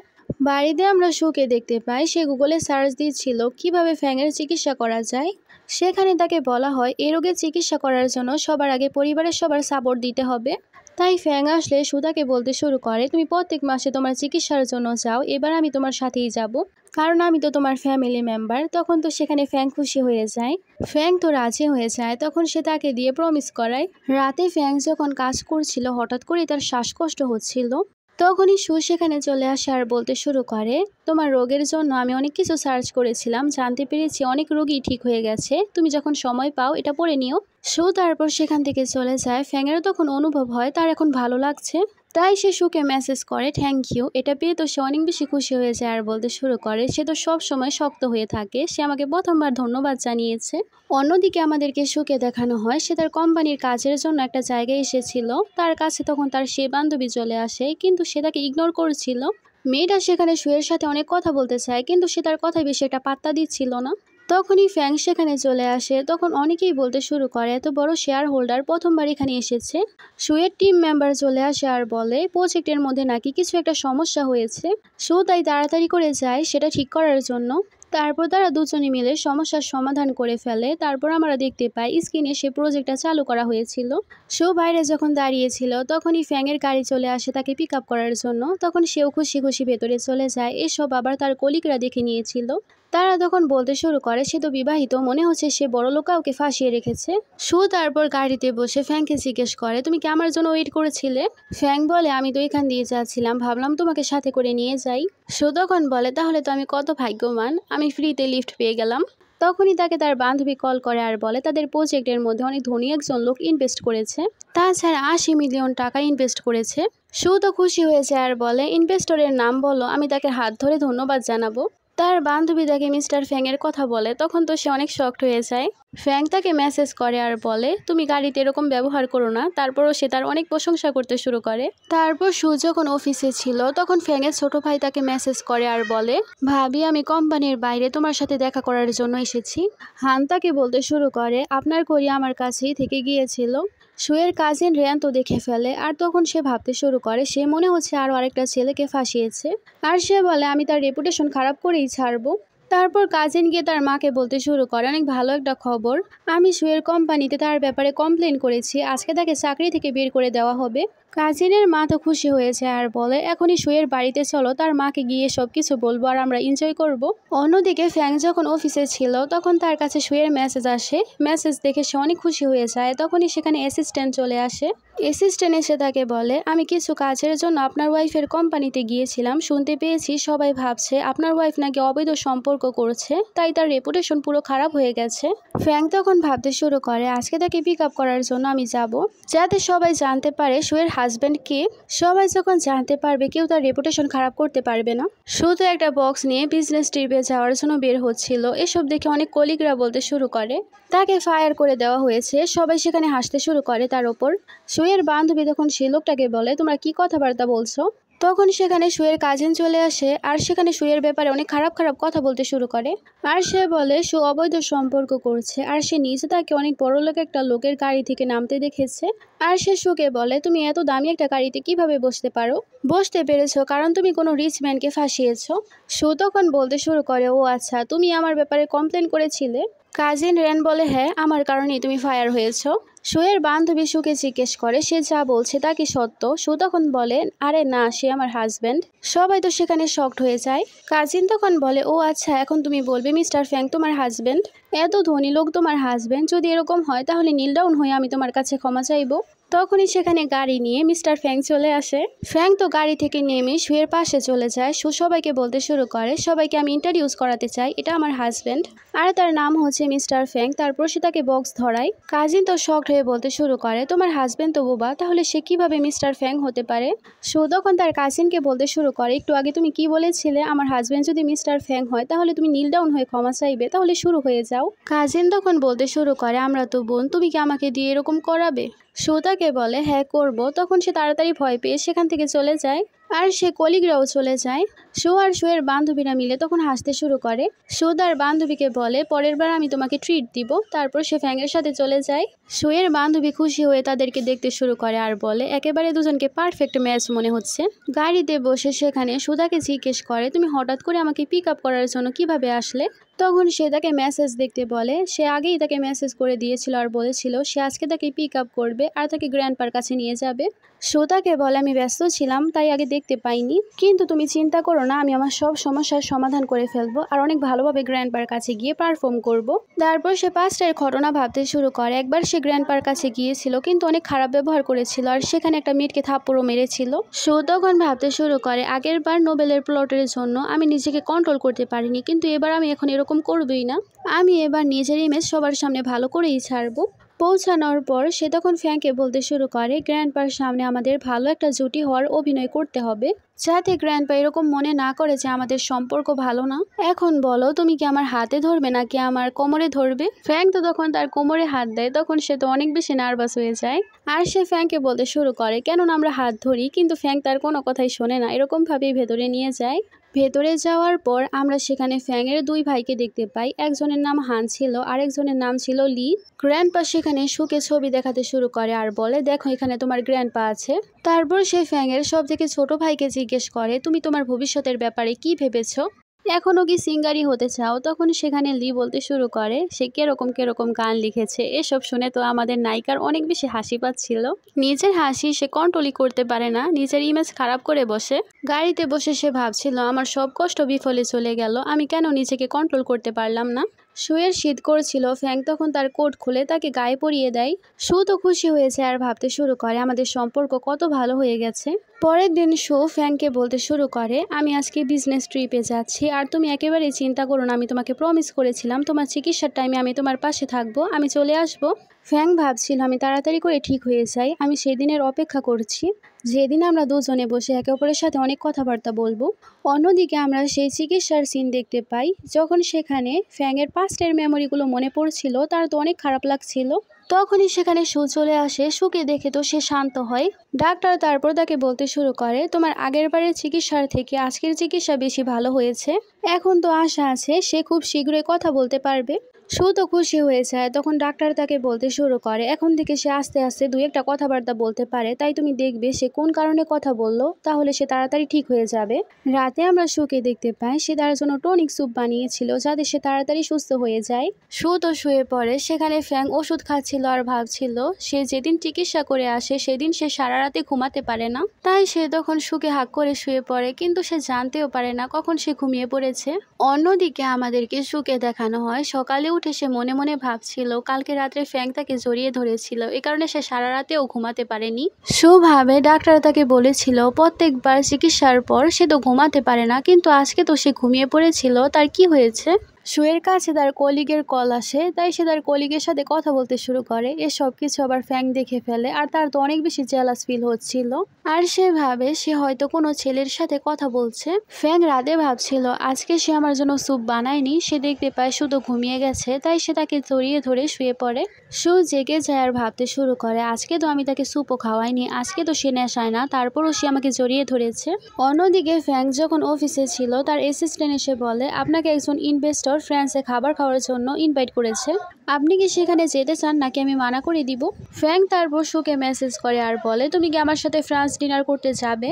বাড়িতে আমরা শুকে দেখতে পাই সে গুগলে সার্চ দিচ্ছিল কিভাবে ফ্যাংয়ের চিকিৎসা করা যায়। সেখানে তাকে বলা হয় এই রোগের চিকিৎসা করার জন্য সবার আগে পরিবারের সবার সাপোর্ট দিতে হবে। তাই ফ্যাং আসলে সুদাকে বলতে শুরু করে তুমি প্রত্যেক মাসে তোমার চিকিৎসার জন্য যাও, এবার আমি তোমার সাথেই যাব। কারণ আমি তো তোমার ফ্যামিলি মেম্বার। তখন তো সেখানে ফ্যাং খুশি হয়ে যায়। ফ্যাং তো রাজি হয়ে যায়। তখন সে তাকে দিয়ে প্রমিস করায়। রাতে ফ্যাং যখন কাজ করছিল হঠাৎ করে তার শ্বাসকষ্ট হচ্ছিল। তখনই সু সেখানে চলে আসে আর বলতে শুরু করে, তোমার রোগের জন্য আমি অনেক কিছু সার্চ করেছিলাম, জানতে পেরেছি অনেক রোগী ঠিক হয়ে গেছে। তুমি যখন সময় পাও এটা পড়ে নিও। সু তারপর সেখান থেকে চলে যায়। ফ্যাংয়েরও তখন অনুভব হয় তার এখন ভালো লাগছে। তাই সে সুকে মেসেজ করে থ্যাংক ইউ। এটা পেয়ে তো সে অনেক বেশি খুশি হয়ে যায় আর বলতে শুরু করে, সে তো সব সময় শক্ত হয়ে থাকে, সে আমাকে প্রথমবার ধন্যবাদ জানিয়েছে। অন্যদিকে আমাদেরকে সুকে দেখানো হয় সে তার কোম্পানির কাজের জন্য একটা জায়গায় এসেছিল। তার কাছে তখন তার সে বান্ধবী চলে আসে, কিন্তু সে তাকে ইগনোর করছিল। মেয়েটা সেখানে সুয়ের সাথে অনেক কথা বলতে চায়, কিন্তু সে তার কথায় বেশি একটা পাত্তা দিচ্ছিল না। তখনই ফ্যাং সেখানে চলে আসে। তখন অনেকেই বলতে শুরু করে, এত বড় শেয়ার হোল্ডার প্রথমবার এখানে এসেছে। সুয়ের টিম মেম্বার চলে আসে আর বলে প্রজেক্টের মধ্যে নাকি কিছু একটা সমস্যা হয়েছে। সু তাই তাড়াতাড়ি করে যায় সেটা ঠিক করার জন্য। তারপর তারা দুজনে মিলে সমস্যার সমাধান করে ফেলে। তারপর আমরা দেখতে পাই স্ক্রিনে সে প্রজেক্টটা চালু করা হয়েছিল। সু বাইরে যখন দাঁড়িয়েছিল তখনই ফ্যাংয়ের গাড়ি চলে আসে তাকে পিক আপ করার জন্য। তখন সেও খুশি খুশি ভেতরে চলে যায়। এসব আবার তার কলিগরা দেখে নিয়েছিল। তারা তখন বলতে শুরু করে, সে তো বিবাহিত, মনে হচ্ছে সে বড়লোক কাউকে ফাঁসিয়ে রেখেছে। সু তারপর গাড়িতে বসে ফ্যাংকে জিজ্ঞেস করে, তুমি কি আমার জন্য ওয়েট করেছিলে? ফ্যাং বলে, আমি তো এখান দিয়ে যাচ্ছিলাম, ভাবলাম তোমাকে সাথে করে নিয়ে যাই। সু তখন বলে, তাহলে তো আমি কত ভাগ্যবান, আমি ফ্রিতে লিফট পেয়ে গেলাম। তখনই তাকে তার বান্ধবী কল করে আর বলে তাদের প্রজেক্টের মধ্যে অনেক ধনী একজন লোক ইনভেস্ট করেছে। তাছাড়া 80 মিলিয়ন টাকা ইনভেস্ট করেছে। সু তো খুশি হয়েছে আর বলে, ইনভেস্টরের নাম বলো, আমি তাকে হাত ধরে ধন্যবাদ জানাবো। তার বান্ধবী তাকে মিস্টার ফ্যাংয়ের কথা বলে। তখন তো সে অনেক শকড হয়ে যায়। ফ্যাং তাকে মেসেজ করে আর বলে, তুমি গাড়িতে এরকম ব্যবহার করো না। তারপরও সে তার অনেক প্রশংসা করতে শুরু করে। তারপর সু যখন অফিসে ছিল তখন ফ্যাংয়ের ছোট ভাই তাকে মেসেজ করে আর বলে, ভাবি আমি কোম্পানির বাইরে তোমার সাথে দেখা করার জন্য এসেছি। হান তাকে বলতে শুরু করে, আপনার কোরিয়া আমার কাছেই থেকে গিয়েছিল। সুয়ের কাজিন রেয়ান তো দেখে ফেলে আর তখন সে ভাবতে শুরু করে সে মনে হচ্ছে আরও আরেকটা ছেলেকে ফাঁসিয়েছে। আর সে বলে, আমি তার রেপুটেশন খারাপ করেই ছাড়বো। তারপর কাজিন গিয়ে তার মাকে বলতে শুরু করে, অনেক ভালো একটা খবর, আমি সুয়ের কোম্পানিতে তার ব্যাপারে কমপ্লেন করেছি, আজকে তাকে চাকরি থেকে বের করে দেওয়া হবে। কাজিনের মা তো খুশি হয়েছে আর বলে, এখনই সুয়ের বাড়িতে চলো, তার মাকে গিয়ে সব কিছু বলবো আর আমরা এনজয় করব। অন্যদিকে ফ্যাং যখন অফিসে ছিল তখন তার কাছে সুয়ের মেসেজ আসে। মেসেজ দেখে সে অনেক খুশি হয়ে যায়। তখনই সেখানে অ্যাসিস্ট্যান্ট চলে আসে। অ্যাসিস্ট্যান্ট এসে তাকে বলে, আমি কিছু কাজের জন্য আপনার ওয়াইফের কোম্পানিতে গিয়েছিলাম, শুনতে পেয়েছি সবাই ভাবছে আপনার ওয়াইফ নাকি অবৈধ সম্পর্ক করছে, তাই তার রেপুটেশন পুরো খারাপ হয়ে গেছে। ফ্যাং তখন ভাবতে শুরু করে, আজকে তাকে পিক আপ করার জন্য আমি যাব, যাতে সবাই জানতে পারে সুয়ের হাজব্যান্ড কে। সবাই যখন জানতে পারবে কেউ তার রেপুটেশন খারাপ করতে পারবে না। শুধু একটা বক্স নিয়ে বিজনেস ট্রিপে যাওয়ার জন্য বের হচ্ছিল। এসব দেখে অনেক কলিগরা বলতে শুরু করে, তাকে ফায়ার করে দেওয়া হয়েছে। সবাই সেখানে হাসতে শুরু করে তার ওপর। সুয়ের বান্ধবী তখন সেই লোকটাকে বলে, তোমরা কি কথাবার্তা বলছো? তখন সেখানে সুয়ের কাজিন চলে আসে আর সেখানে সুয়ের ব্যাপারে অনেক খারাপ খারাপ কথা বলতে শুরু করে। আর সে বলে সু অবৈধ সম্পর্ক করছে আর সে নিজে তাকে অনেক বড় লোক একটা লোকের গাড়ি থেকে নামতে দেখেছে। আর সে সুকে বলে, তুমি এত দামি একটা গাড়িতে কিভাবে বসতে পারো? বসতে পেরেছো কারণ তুমি কোনো রিচ ম্যানকে ফাঁসিয়েছো। সু তখন বলতে শুরু করে, ও আচ্ছা, তুমি আমার ব্যাপারে কমপ্লেন করেছিলে? কাজিন রেন বলে, হ্যাঁ, আমার কারণেই তুমি ফায়ার হয়েছো। সুয়ের বান্ধবী সুকে জিজ্ঞেস করে সে যা বলছে তা কি সত্য। সু তখন বলে, আরে না, সে আমার হাজব্যান্ড। সবাই তো সেখানে শকড হয়ে যায়। কাজিন তখন বলে, ও আচ্ছা, এখন তুমি বলবে মিস্টার ফ্যাং তোমার হাজব্যান্ড? এত ধনী লোক তোমার হাজব্যান্ড, যদি এরকম হয় তাহলে নীল ডাউন হয়ে আমি তোমার কাছে ক্ষমা চাইবো। তখনই সেখানে গাড়ি নিয়ে মিস্টার ফ্যাং চলে আসে। ফ্যাং তো গাড়ি থেকে নেমে সুয়ের পাশে চলে যায়। সু সবাইকে বলতে শুরু করে, সবাইকে আমি ইন্ট্রোডিউস করাতে চাই, এটা আমার হাজব্যান্ড আর তার নাম হচ্ছে মিস্টার ফ্যাং। তারপর সে তাকে বক্স ধরায়। কাজিন তো শকড হয়ে বলতে শুরু করে, তোমার হাজব্যান্ড তো বোবা, তাহলে সে কিভাবে মিস্টার ফ্যাং হতে পারে? সু তখন তার কাজিনকে বলতে শুরু করে, একটু আগে তুমি কি বলেছিলে, আমার হাজব্যান্ড যদি মিস্টার ফ্যাং হয় তাহলে তুমি নীল ডাউন হয়ে ক্ষমা চাইবে, তাহলে শুরু হয়ে যাও। কাজিন তখন বলতে শুরু করে, আমরা তো বোন, তুমি কি আমাকে দিয়ে এরকম করাবে? সু তাকে বলে, হ্যাঁ করব। তখন সে তাড়াতাড়ি ভয় পেয়ে সেখান থেকে চলে যায় আর সে কলিগরাও চলে যায়। সু আর সুয়ের বান্ধবীরা মিলে তখন হাসতে শুরু করে। সু তার বান্ধবীকে বলে, পরের বার আমি তোমাকে ট্রিট দিব। তারপর সে ফ্যাংয়ের সাথে চলে যায়। সুয়ের বান্ধবী খুশি হয়ে তাদেরকে দেখতে শুরু করে আর বলে, একেবারে দুজনকে পারফেক্ট ম্যাচ মনে হচ্ছে। গাড়িতে বসে সেখানে সুদাকে জিজ্ঞেস করে, তুমি হঠাৎ করে আমাকে পিক আপ করার জন্য কিভাবে আসলে? তখন সে তাকে মেসেজ দেখতে বলে। সে আগেই তাকে মেসেজ করে দিয়েছিল আর বলেছিল সে আজকে তাকে পিক আপ করবে আর তাকে গ্র্যান্ডপার কাছে নিয়ে যাবে। সু তাকে বলে, আমি ব্যস্ত ছিলাম তাই আগে দেখতে পাইনি, কিন্তু তুমি চিন্তা করো না, আমি আমার সব সমস্যার সমাধান করে ফেলবো আর অনেক ভালোভাবে গ্র্যান্ডপার কাছে গিয়ে পারফর্ম করব। তারপর সে পাস্টের ঘটনা ভাবতে শুরু করে। একবার সে গ্র্যান্ডপার কাছে গিয়েছিল, কিন্তু অনেক খারাপ ব্যবহার করেছিল আর সেখানে একটা মেয়েকে থাপ্পড়ও মেরেছিল। সো তখন ভাবতে শুরু করে, আগের বার নোবেলের প্লটের জন্য আমি নিজেকে কন্ট্রোল করতে পারিনি, কিন্তু এবার আমি এখন এরকম করবই না। আমি এবার নিজের ইমেজ সবার সামনে ভালো করেই ছাড়বো। পৌঁছানোর পর সে তখন ফ্র্যাঙ্ককে বলতে শুরু করে, গ্র্যান্ডপার সামনে আমাদের ভালো একটা জুটি হওয়ার অভিনয় করতে হবে, যাতে গ্র্যান্ডপা এরকম মনে না করে যে আমাদের সম্পর্ক ভালো না। এখন বলো, তুমি কি আমার হাতে ধরবে নাকি আমার কোমরে ধরবে? ফ্র্যাঙ্ক তো তখন তার কোমরে হাত দেয়, তখন সে তো অনেক বেশি নার্ভাস হয়ে যায় আর সে ফ্র্যাঙ্ককে বলতে শুরু করে, কেননা আমরা হাত ধরি, কিন্তু ফ্র্যাঙ্ক তার কোনো কথাই শোনে না, এরকম ভাবেই ভেতরে নিয়ে যায়। ভেতরে যাওয়ার পর আমরা সেখানে ফ্যাংয়ের দুই ভাইকে দেখতে পাই। একজনের নাম হান ছিল, আরেকজনের নাম ছিল লি। গ্র্যান্ডপা সেখানে সুখে ছবি দেখাতে শুরু করে আর বলে, দেখো এখানে তোমার গ্র্যান্ডপা আছে। তারপর সে ফ্যাংয়ের সব থেকে ছোট ভাইকে জিজ্ঞেস করে, তুমি তোমার ভবিষ্যতের ব্যাপারে কি ভেবেছো? এখনও কি সিঙ্গারই হতে চাও? তখন সেখানে লি বলতে শুরু করে সে কেরকম কেরকম গান লিখেছে। এসব শুনে তো আমাদের নায়িকার অনেক বেশি হাসি পাচ্ছিল। নিজের হাসি সে কন্ট্রোলই করতে পারে না, নিজের ইমেজ খারাপ করে বসে। গাড়িতে বসে সে ভাবছিল, আমার সব কষ্ট বিফলে চলে গেল, আমি কেন নিজেকে কন্ট্রোল করতে পারলাম না। শুয়ের শীত করছিল, ফ্যাং তখন তার কোট খুলে তাকে গায়ে পরিয়ে দেয়। শু তো খুশি হয়েছে আর ভাবতে শুরু করে আমাদের সম্পর্ক কত ভালো হয়ে গেছে। পরের দিন শু ফ্যাংকে বলতে শুরু করে, আমি আজকে বিজনেস ট্রিপে যাচ্ছি আর তুমি একেবারেই চিন্তা করো না, আমি তোমাকে প্রমিস করেছিলাম তোমার চিকিৎসার টাইমে আমি তোমার পাশে থাকবো, আমি চলে আসবো। ফ্যাং ভাবছিল আমি তাড়াতাড়ি করে ঠিক হয়ে যাই, আমি সেই দিনের অপেক্ষা করছি যেদিন আমরা দুজনে বসে একে অপরের সাথে অনেক কথাবার্তা বলবো। অন্যদিকে আমরা সেই চিকিৎসার সিন দেখতে পাই, যখন সেখানে ফ্যাংয়ের পাস্টের মেমোরিগুলো মনে পড়ছিল, তার তো অনেক খারাপ লাগছিল। তখনই সেখানে শু চলে আসে, শুকে দেখে তো সে শান্ত হয়। ডাক্তার তারপর তাকে বলতে শুরু করে, তোমার আগের বারের চিকিৎসার থেকে আজকের চিকিৎসা বেশি ভালো হয়েছে, এখন তো আশা আছে সে খুব শীঘ্রই কথা বলতে পারবে। শু তো খুশি হয়ে যায়। তখন ডাক্তার তাকে বলতে শুরু করে, এখন থেকে সে আস্তে আস্তে দুই একটা কথাবার্তা বলতে পারে, তাই তুমি দেখবে সে কোন কারণে কথা বললো, তাহলে সে তাড়াতাড়ি ঠিক হয়ে যাবে। রাতে আমরা শুকে দেখতে পাই সে তার জন্য টনিক স্যুপ বানিয়েছিল, যাতে সে তাড়াতাড়ি সুস্থ হয়ে যায়। শু তো শুয়ে পড়ে, সেখানে ফ্যাং ওষুধ খাচ্ছিল আর ভাবছিল সে যেদিন চিকিৎসা করে আসে সেদিন সে সারা রাতে ঘুমাতে পারে না, তাই সে তখন শুকে হাঁক করে শুয়ে পড়ে, কিন্তু সে জানতেও পারে না কখন সে ঘুমিয়ে পড়েছে। অন্যদিকে আমাদেরকে শুকে দেখানো হয় সকালে উঠে সে মনে মনে ভাবছিল কালকে রাত্রে ফ্যাং তাকে জড়িয়ে ধরেছিল, এ কারণে সে সারা রাতেও ঘুমাতে পারেনি। শু ভাবে ডাক্তার তাকে বলেছিল প্রত্যেকবার চিকিৎসার পর সে তো ঘুমাতে পারে না, কিন্তু আজকে তো সে ঘুমিয়ে পড়েছিল, তার কি হয়েছে? শুয়ের কাছে তার কলিগের কল আসে, তাই সে তার কলিগের সাথে কথা বলতে শুরু করে। এসব কিছু আবার ফ্যাং দেখে ফেলে আর তার তো অনেক বেশি জেলাস ফিল হচ্ছিল আর সে ভাবে সে হয়তো কোনো ছেলের সাথে কথা বলছে। ফ্যাং রাতে ভাবছিল আজকে সে আমার জন্য স্যুপ বানায়নি, সে দেখতে পায় শুধু ঘুমিয়ে গেছে, তাই সে তাকে জড়িয়ে ধরে শুয়ে পড়ে। শু জেগে যায় আর ভাবতে শুরু করে আজকে তো আমি তাকে স্যুপও খাওয়াইনি, আজকে তো সে নেশায় না, তারপরও সে আমাকে জড়িয়ে ধরেছে। অন্যদিকে ফ্যাং যখন অফিসে ছিল তার অ্যাসিস্ট্যান্ট এসে বলে, আপনাকে একজন ইনভেস্টর ফ্রান্সে খাবার খাওয়ার জন্য ইনভাইট করেছে, আপনি কি সেখানে যেতে চান নাকি আমি মানা করে দিব? ফ্র্যাঙ্ক তারপর শুকে মেসেজ করে আর বলে, তুমি কি আমার সাথে ফ্রান্স ডিনার করতে যাবে?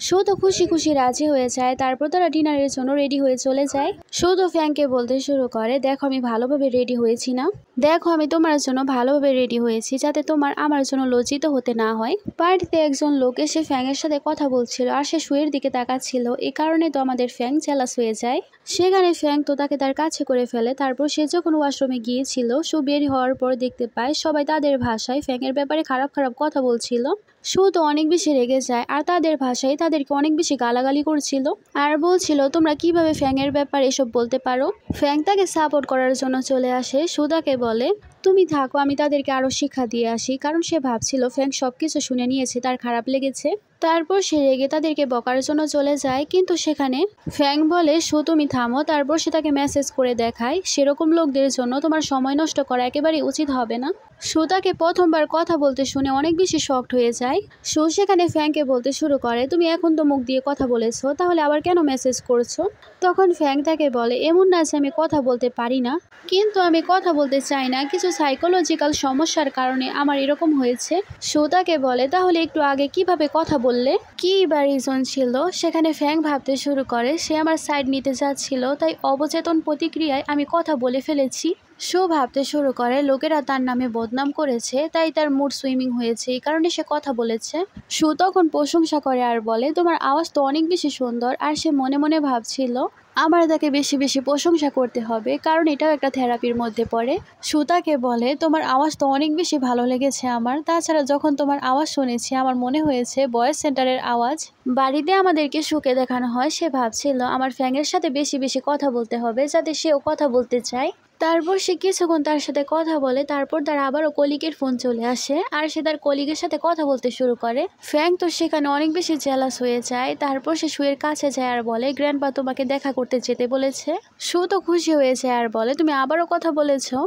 শু তো খুশি খুশি রাজি হয়ে যায়। তারপর তারা ডিনারের জন্য রেডি হয়ে চলে যায়। শু তো ফ্র্যাঙ্ককে বলতে শুরু করে, দেখো আমি ভালোভাবে রেডি হয়েছি না, দেখো আমি তোমার জন্য ভালোভাবে রেডি হয়েছি, যাতে তোমার আমার জন্য লজ্জিত হতে না হয়। পার্টিতে একজন লোক এসে ফ্যাংয়ের সাথে কথা বলছিল আর সে শুয়ের দিকে তাকাচ্ছিল, এই কারণে তো আমাদের ফ্যাং জেলাস হয়ে যায়। সেখানে ফ্যাং তো তাকে তার কাছে করে ফেলে। তারপর সে যখন ওয়াশরুমে গিয়েছিল, শু বের হওয়ার পর দেখতে পায় সবাই তাদের ভাষায় ফ্যাংয়ের ব্যাপারে খারাপ খারাপ কথা বলছিল। শু তো অনেক বেশি রেগে যায় আর তাদের ভাষায় তাদেরকে অনেক বেশি গালাগালি করছিল আর বলছিল, তোমরা কিভাবে ফ্যাংয়ের ব্যাপারে এসব বলতে পারো। ফ্যাং তাকে সাপোর্ট করার জন্য চলে আসে। শু তাকে বলে, তুমি থাকো, আমি তাদেরকে আরো শিক্ষা দিয়ে আসি, কারণ সে ভাবছিল ফ্যাং সবকিছু শুনে নিয়েছে, তার খারাপ লেগেছে। তারপর সে রেগে তাদেরকে বকার জন্য চলে যায়, কিন্তু সেখানে ফ্যাং বলে, শু তুমি থামো। তারপর সে তাকে মেসেজ করে দেখায়, সেরকম লোকদের জন্য তোমার সময় নষ্ট করা একেবারেই উচিত হবে না। শু তাকে প্রথমবার কথা বলতে শুনে অনেক বেশি শকড হয়ে যায়। শু সেখানে ফ্যাংকে বলতে শুরু করে, তুমি এখন তো মুখ দিয়ে কথা বলেছো, তাহলে আবার কেন মেসেজ করছো? তখন ফ্যাং তাকে বলে, এমন না যে আমি কথা বলতে পারি না, কিন্তু আমি কথা বলতে চাই না, কিছু সাইকোলজিক্যাল সমস্যার কারণে আমার এরকম হয়েছে। শু তাকে বলে, তাহলে একটু আগে কিভাবে কথা বললে, কি বা রিজন ছিল? সেখানে ফ্যাং ভাবতে শুরু করে সে আমার সাইড নিতে যাচ্ছিল, তাই অবচেতন প্রতিক্রিয়ায় আমি কথা বলে ফেলেছি। শো ভাবতে শুরু করে লোকেরা তার নামে বদনাম করেছে, তাই তার মুড সুইমিং হয়েছে, এই কারণে সে কথা বলেছে। শো তখন প্রশংসা করে আর বলে তোমার আওয়াজ তো অনেক বেশি সুন্দর। আর সে মনে মনে ভাবছিল আমার তাকে বেশি বেশি প্রশংসা করতে হবে, কারণ এটাও একটা থেরাপির মধ্যে পড়ে। শো তাকে বলে তোমার আওয়াজ তো অনেক বেশি ভালো লেগেছে আমার, তাছাড়া যখন তোমার আওয়াজ শুনেছি আমার মনে হয়েছে ভয়েস সেন্টারের আওয়াজ। বাড়িতে আমাদেরকে শোকে দেখানো হয়, সে ভাবছিল আমার ফ্যাংয়ের সাথে বেশি বেশি কথা বলতে হবে যাতে সেও কথা বলতে চায়। তারপর সে কিছুক্ষণ তার সাথে কথা বলে, তারপর তার আবারও কলিগের ফোন চলে আসে আর সে তার কলিগের সাথে কথা বলতে শুরু করে। ফ্র্যাঙ্ক তো সেখানে অনেক বেশি জেলাস হয়ে যায়। তারপর সে শুয়ের কাছে যায় আর বলে গ্র্যান্ডপা তোমাকে দেখা করতে যেতে বলেছে। শো তো খুশি হয়ে যায় আর বলে তুমি আবারও কথা বলেছো।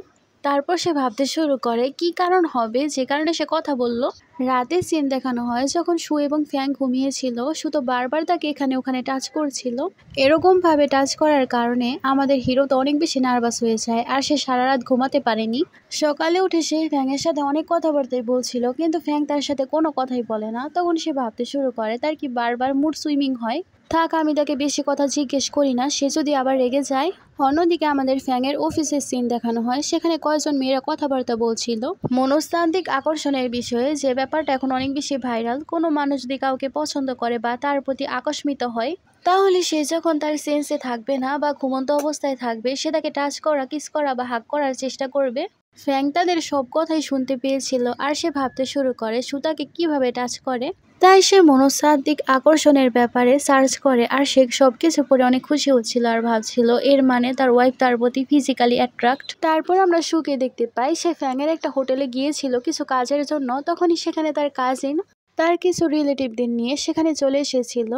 তারপর সে ভাবতে শুরু করে কি কারণ হবে যে কারণে সে কথা বলল। রাতে সিন দেখানো হয় যখন শো এবং ফ্র্যাঙ্ক ঘুমিয়েছিল। শো তো বারবার তাকে এখানে ওখানে টাচ করছিল। এরকম ভাবে টাচ করার কারণে আমাদের হিরো তো অনেক বেশি নার্ভাস হয়ে যায় আর সে সারা রাত ঘুমাতে পারেনি। সকালে উঠে সে ফ্র্যাঙ্কের সাথে অনেক কথাবার্তাই বলছিল, কিন্তু ফ্র্যাঙ্ক তার সাথে কোনো কথাই বলে না। তখন সে ভাবতে শুরু করে তার কি বারবার মুড সুইমিং হয়। থাক, আমি তাকে বেশি কথা জিজ্ঞেস করি না, সে যদি আবার রেগে যায়। অন্যদিকে আমাদের ফ্যাংয়ের অফিসের সিন দেখানো হয়, সেখানে কয়েকজন মেয়েরা কথাবার্তা বলছিল মনস্তান্ত্রিক আকর্ষণের বিষয়ে, যে ব্যাপারটা এখন অনেক বেশি ভাইরাল। কোনো মানুষ যদি কাউকে পছন্দ করে বা তার প্রতি আকস্মিত হয়, তাহলে সে যখন তার সেন্সে থাকবে না বা ঘুমন্ত অবস্থায় থাকবে, সে তাকে টাচ করা, কিস করা বা হাগ করার চেষ্টা করবে। ফ্র্যাঙ্ক তাদের সব কথাই শুনতে পেয়েছিল আর সে ভাবতে শুরু করে শো তাকে কিভাবে টাচ করে। তাই সে মনস্তাত্ত্বিক আকর্ষণের ব্যাপারে সার্চ করে আর সে সব কিছু পরে অনেক খুশি হচ্ছিল আর ভাবছিল এর মানে তার ওয়াইফ তার প্রতি ফিজিক্যালি অ্যাট্রাক্ট। তারপর আমরা শুকে দেখতে পাই সে ফ্যাংয়ের একটা হোটেলে গিয়েছিল কিছু কাজের জন্য। তখনই সেখানে তার কাজিন তার কিছু রিলেটিভদের নিয়ে সেখানে চলে এসেছিল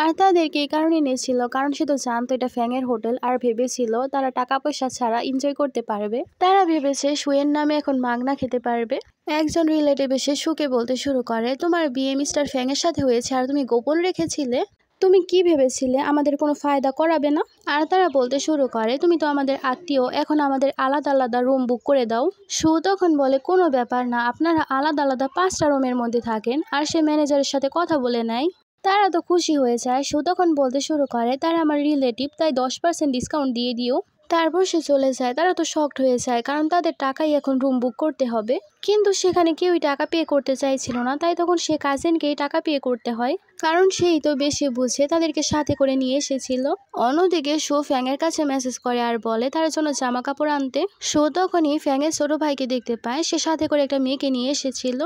আর তাদেরকে এই কারণে নিয়েছিল কারণ সে তো জানতো এটা ফ্যাংয়ের হোটেল আর ভেবেছিল তারা টাকা পয়সা ছাড়া এনজয় করতে পারবে। তারা ভেবেছে শুয়ের নামে এখন মাগনা খেতে পারবে। একজন রিলেটিভ এসে শুকে বলতে শুরু করে তোমার বিয়ে মিস্টার ফ্যাংয়ের সাথে হয়েছে আর তুমি গোপন রেখেছিলে। তুমি কি ভেবেছিলে আমাদের কোনো ফায়দা করাবে না? আর তারা বলতে শুরু করে তুমি তো আমাদের আত্মীয়, এখন আমাদের আলাদা আলাদা রুম বুক করে দাও। শো তখন বলে কোনো ব্যাপার না, আপনারা আলাদা আলাদা 5টা রুমের মধ্যে থাকেন। আর সে ম্যানেজারের সাথে কথা বলে নেয়। তারা তো খুশি হয়ে যায়। শো তখন বলতে শুরু করে তারা আমার রিলেটিভ, তাই 10% ডিসকাউন্ট দিয়ে দিও। তারপর সে চলে যায়। তারা তো শকড হয়ে যায় কারণ তাদের টাকাই এখন রুম বুক করতে হবে, কিন্তু সেখানে কেউই টাকা পে করতে চাইছিল না। তাই তখন সে কাজিনকেই টাকা পে করতে হয় কারণ সেই তো বেশি বুঝে, তাদেরকে সাথে করে নিয়ে এসেছিল। অন্যদিকে শো ফ্যাংয়ের কাছে মেসেজ করে আর বলে তার জন্য জামা কাপড় আনতে। শো তখনই ফ্যাংয়ের ছোট ভাইকে দেখতে পায়, সে সাথে করে একটা মেয়েকে নিয়ে এসেছিল।